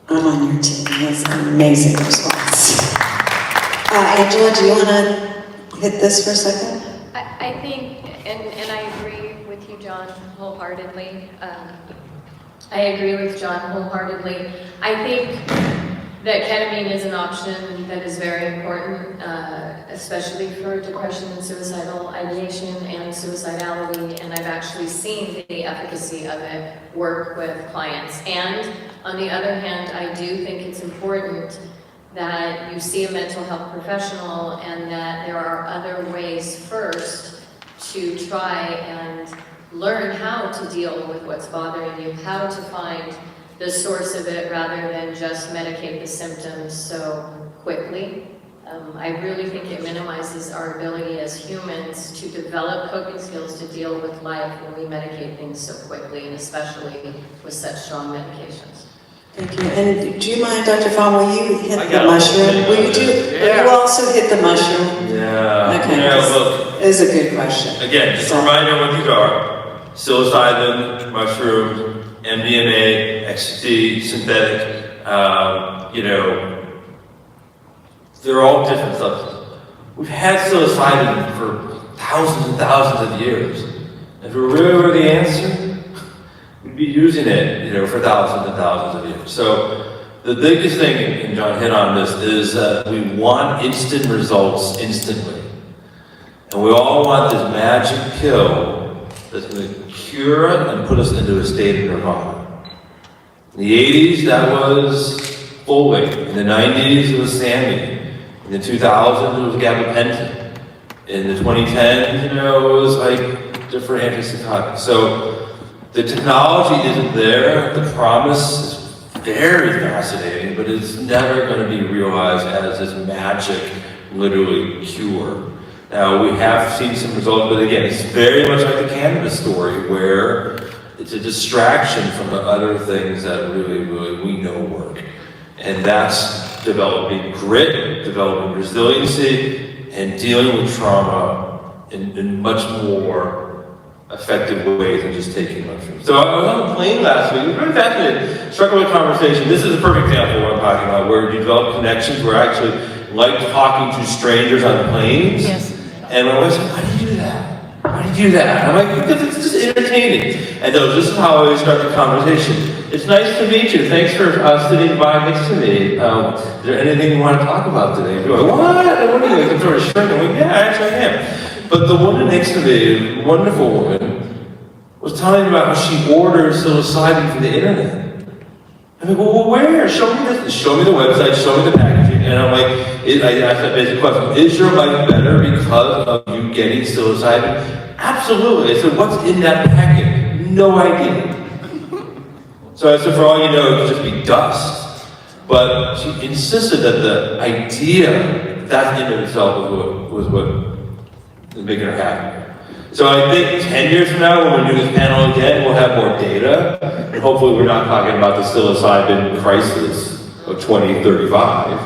I'm on your team. That's an amazing response. Angela, do you want to hit this for a second? I think, and I agree with you, John, wholeheartedly. I agree with John wholeheartedly. I think that ketamine is an option that is very important, especially for depression and suicidal ideation and suicidality, and I've actually seen the efficacy of it work with clients. And on the other hand, I do think it's important that you see a mental health professional and that there are other ways first to try and learn how to deal with what's bothering you, how to find the source of it rather than just medicate the symptoms so quickly. I really think it minimizes our ability as humans to develop coping skills to deal with life when we medicate things so quickly, and especially with such strong medications. Thank you. And do you mind, Dr. Fong, will you hit the mushroom? Will you also hit the mushroom? Yeah. Okay. Yeah, look. It is a good question. Again, just a reminder what these are. Psilocybin, mushrooms, MDMA, ecstasy, synthetic, they're all different substances. We've had psilocybin for thousands and thousands of years. If we really were the answer, we'd be using it, for thousands and thousands of years. So the biggest thing, and John hit on this, is that we want instant results instantly. And we all want this magic pill that's going to cure it and put us into a state of nirvana. In the 80s, that was folate. In the 90s, it was Sammy. In the 2000s, it was gabapentin. In the 2010s, it was like different antipsychotics. So the technology isn't there. The promise is very fascinating, but it's never going to be realized as this magic, literally cure. Now, we have seen some results, but again, it's very much like the cannabis story, where it's a distraction from the other things that really, really we know work. And that's developing grit, developing resiliency, and dealing with trauma in much more effective ways than just taking mushrooms. So I was on a plane last week. It was very fascinating. Struck with a conversation. This is a perfect example of what I'm talking about, where you develop connections, where I actually like talking to strangers on planes. Yes. And my wife said, "Why do you do that? Why do you do that?" And I'm like, "Because it's just entertaining." And so this is how I always start the conversation. "It's nice to meet you. Thanks for sitting by next to me. Is there anything you want to talk about today?" You're like, "What? What are you, like, some sort of shrink?" I'm like, "Yeah, actually I am." But the woman next to me, a wonderful woman, was telling me about how she orders psilocybin from the internet. I'm like, "Well, where? Show me this. Show me the website. Show me the packaging." And I'm like, I asked that basic question: is your life better because of you getting psilocybin? Absolutely. I said, "What's in that packet?" "No idea." So I said, "For all you know, it could just be dust." But she insisted that the idea, that in itself was what is making her happy. So I think 10 years from now, when we do this panel again, we'll have more data, and hopefully we're not talking about the psilocybin crisis of 2035,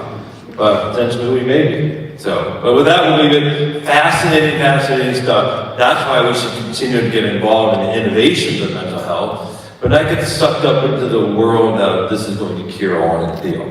but potentially we may be. So, but with that, we'll leave it. Fascinating, fascinating stuff. That's why we should continue to get involved in the innovations of mental health, but not get sucked up into the world that this is going to cure all and heal.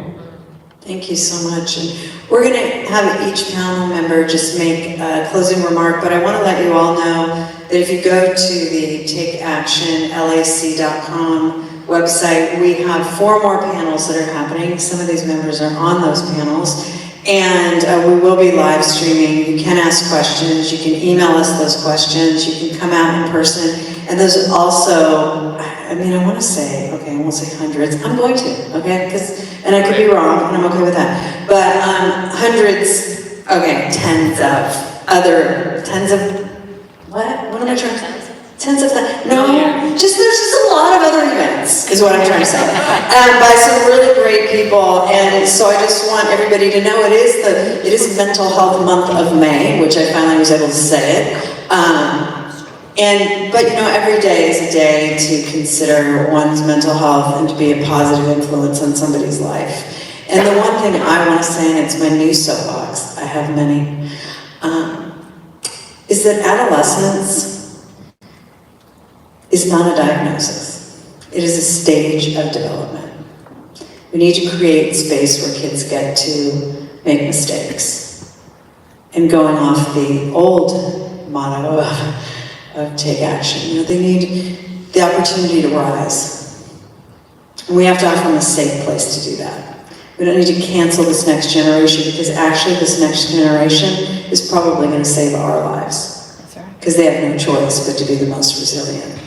Thank you so much. And we're going to have each panel member just make a closing remark, but I want to let you all know that if you go to the takeactionlac.com website, we have 4 more panels that are happening. Some of these members are on those panels, and we will be live streaming. You can ask questions, you can email us those questions, you can come out in person, and those also, I mean, I want to say, okay, I won't say hundreds, I'm going to, okay, and I could be wrong, and I'm okay with that, but hundreds, okay, tens of, what am I trying to say? Tens of, no, there's just a lot of other events, is what I'm trying to say, by some really great people, and so I just want everybody to know it is Mental Health Month of May, which I finally was able to say it, but you know, every day is a day to consider one's mental health and to be a positive influence on somebody's life. And the one thing I want to say, and it's my new soapbox, I have many, is that adolescence is not a diagnosis. It is a stage of development. We need to create space where kids get to make mistakes. And going off the old motto of take action, you know, they need the opportunity to rise. And we have to offer them a safe place to do that. We don't need to cancel this next generation, because actually this next generation is probably going to save our lives. Because they have no choice but to be the most resilient.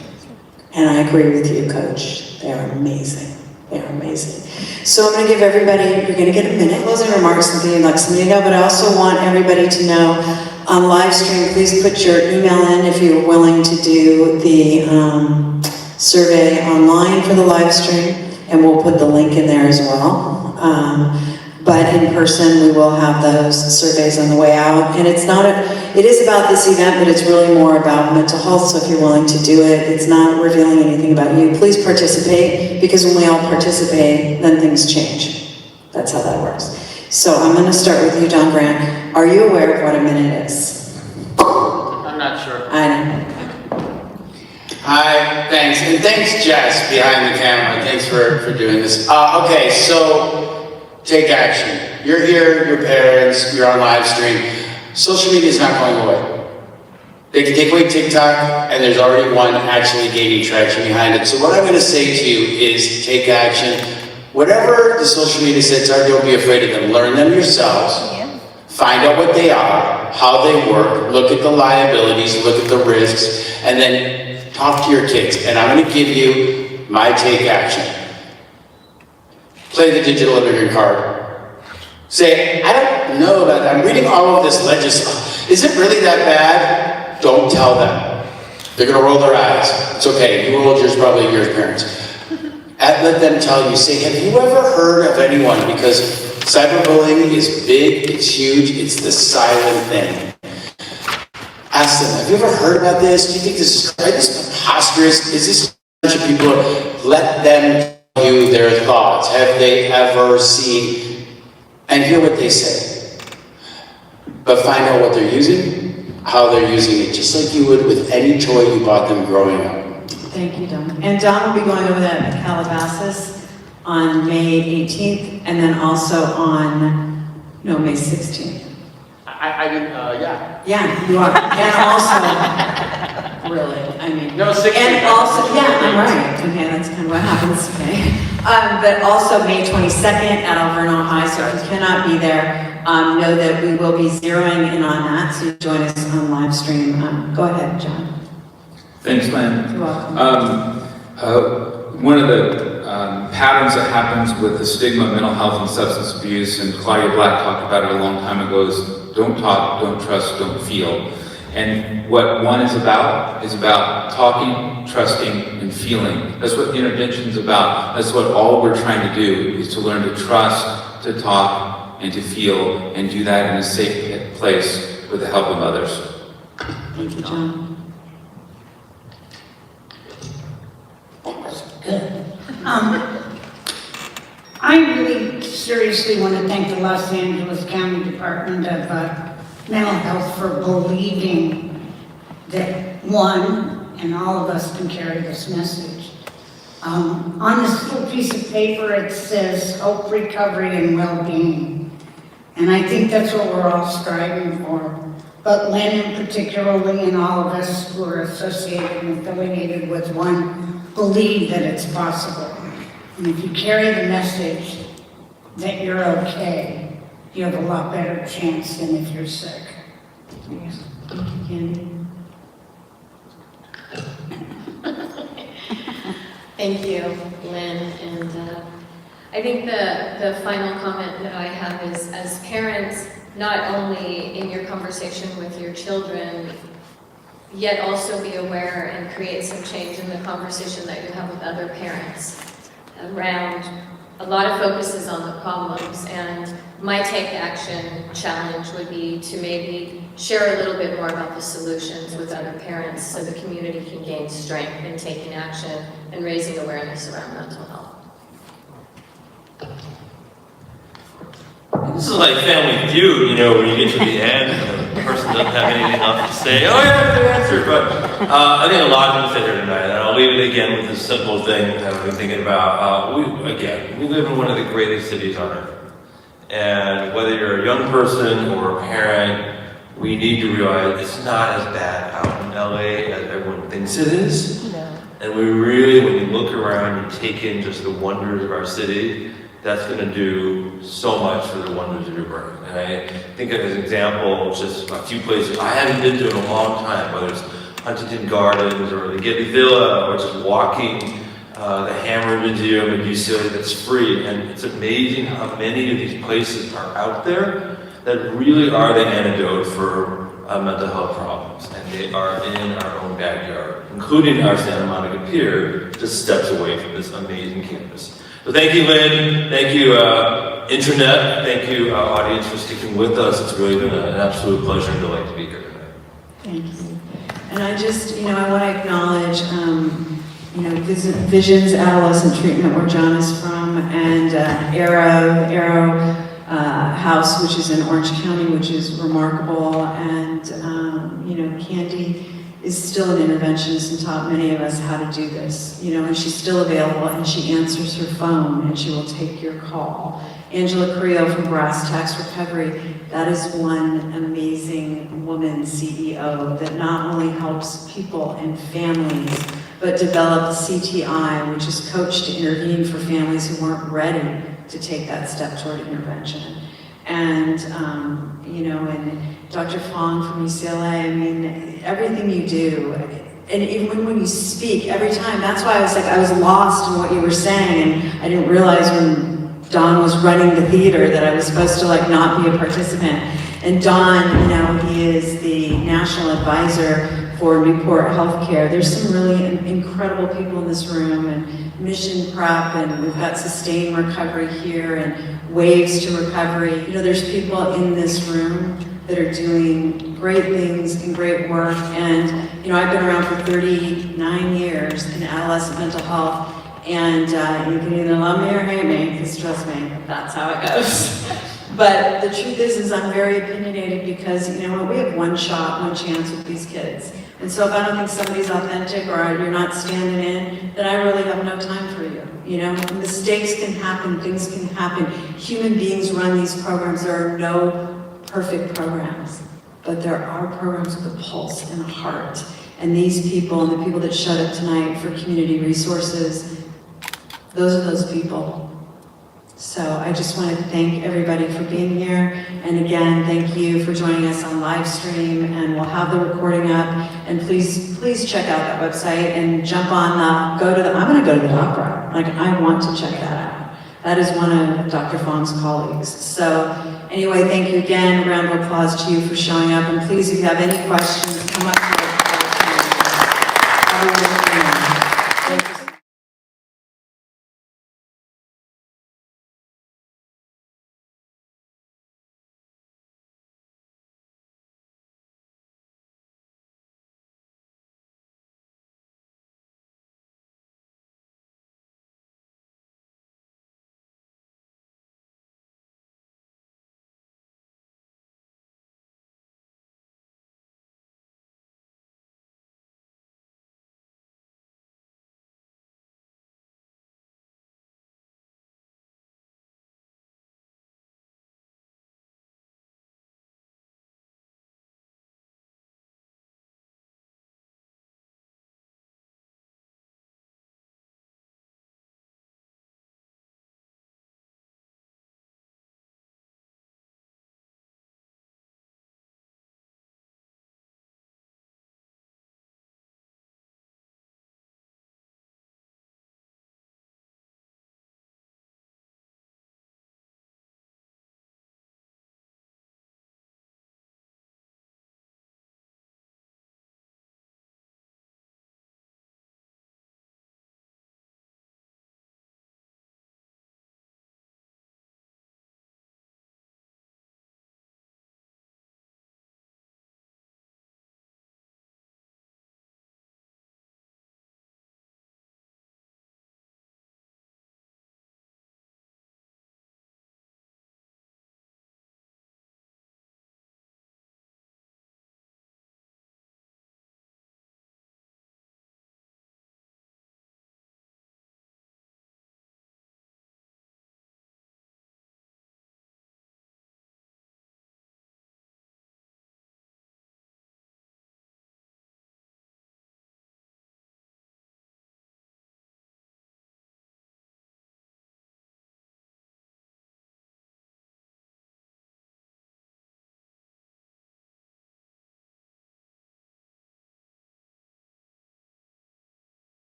And I agree with you, Coach. They are amazing. They are amazing. So I'm going to give everybody, you're going to get a minute, closing remarks, something you'd like somebody to know, but I also want everybody to know on live stream, please put your email in if you're willing to do the survey online for the live stream, and we'll put the link in there as well. But in person, we will have those surveys on the way out. And it is about this event, but it's really more about mental health. So if you're willing to do it, it's not revealing anything about you. Please participate, because when we all participate, then things change. That's how that works. So I'm going to start with you, Don Grant. Are you aware of what a minute is? I'm not sure. I know. Hi, thanks. And thanks, Jess, behind the camera. Thanks for doing this. Okay, so take action. You're here, your parents, you're on live stream. Social media is not going away. They can take away TikTok, and there's already one actually gaining traction behind it. So what I'm going to say to you is take action. Whatever the social media sets are, don't be afraid of them. Learn them yourselves. Find out what they are, how they work, look at the liabilities, look at the risks, and then talk to your kids. And I'm going to give you my take action. Play the digital immigrant card. Say, I don't know about that. I'm reading all of this legislation. Is it really that bad? Don't tell them. They're going to roll their eyes. It's okay. You rolled yours, probably your parents. Let them tell you. Say, have you ever heard of anyone? Because cyberbullying is big, it's huge, it's the silent thing. ask them, have you ever heard about this? Do you think this is preposterous? Is this a bunch of people? Let them tell you their thoughts. Have they ever seen, and hear what they say. But find out what they're using, how they're using it, just like you would with any toy you bought them growing up. Thank you, Don. And Don will be going over that at Calabasas on May 18th, and then also on, no, May 16th. I didn't, yeah. Yeah, you are. And also, really, I mean. No, 16th. And also, yeah, I'm right. Okay, that's kind of what happens, okay. But also May 22nd at Alverno High, so if you cannot be there, know that we will be zeroing in on that, so join us on live stream. Go ahead, John. Thanks, Lynn. You're welcome. One of the patterns that happens with the stigma of mental health and substance abuse, and Claudia Black talked about it a long time ago, is don't talk, don't trust, don't feel. And what one is about talking, trusting, and feeling. That's what the intervention is about. That's what all we're trying to do, is to learn to trust, to talk, and to feel, and do that in a safe place with the help of others. Thank you, John. Good. I really seriously want to thank the Los Angeles County Department of Mental Health for believing that one, and all of us can carry this message. On this little piece of paper it says hope, recovery, and well-being. And I think that's what we're all striving for. But Lynne in particularly, and all of us who are associated and affiliated with one, believe that it's possible. And if you carry the message that you're okay, you have a lot better chance than if you're sick. Thank you, Candy. Thank you, Lynn. And I think the final comment that I have is, as parents, not only in your conversation with your children, yet also be aware and create some change in the conversation that you have with other parents around. A lot of focus is on the problems, and my take action challenge would be to maybe share a little bit more about the solutions with other parents so the community can gain strength in taking action and raising awareness around mental health. This is like Family Feud, you know, where you get to the end and the person doesn't have anything else to say. Oh yeah, good answer. But I think a lot of them sit here tonight, and I'll leave it again with this simple thing that I've been thinking about. We live in one of the greatest cities on earth. And whether you're a young person or a parent, we need to realize it's not as bad out in LA as everyone thinks it is. No. And we really, when you look around, you take in just the wonders of our city, that's going to do so much for the wonders of your brain. And I think of as an example, just a few places I haven't been to in a long time, whether it's Huntington Gardens or the Getty Villa, or just walking the Hammer Museum at UCLA that's free. And it's amazing how many of these places are out there that really are the antidote for mental health problems. And they are in our own backyard, including our Santa Monica Pier, just steps away from this amazing campus. So thank you, Lynn. Thank you, Internet. Thank you, audience, for sticking with us. It's really been an absolute pleasure and delight to be here tonight. Thank you. And I just, I want to acknowledge, Visions Adolescent Treatment, where John is from, and Arrow House, which is in Orange County, which is remarkable, and Candy is still an interventionist and taught many of us how to do this, and she's still available, and she answers her phone, and she will take your call. Angela Carrillo from Brass Tacks Recovery, that is one amazing woman CEO that not only helps people and families, but developed CTI, which is Coach to Intervene for families who weren't ready to take that step toward intervention. And, and Dr. Fong from UCLA, everything you do, and even when you speak, every time, that's why I was lost in what you were saying, and I didn't realize when Don was running the theater that I was supposed to not be a participant. And Don, he is the national advisor for Newport Healthcare. There's some really incredible people in this room, and Mission Prep, and we've got Sustained Recovery here, and Waves to Recovery. There's people in this room that are doing great things and great work. And, you know, I've been around for 39 years in adolescent mental health, and you can either love me or hate me, because trust me, that's how it goes. But the truth is I'm very opinionated because, you know what, we have one shot, one chance with these kids. And so if I don't think somebody's authentic or you're not standing in, then I really have no time for you. You know, mistakes can happen, things can happen. Human beings run these programs. There are no perfect programs, but there are programs with a pulse and a heart. And these people and the people that showed up tonight for community resources, those are those people. So I just want to thank everybody for being here. And again, thank you for joining us on live stream, and we'll have the recording up. And please check out that website and jump on I'm going to go to the opera. Like, I want to check that out. That is one of Dr. Fong's colleagues. So anyway, thank you again. A round of applause to you for showing up. And please, if you have any questions, come up here.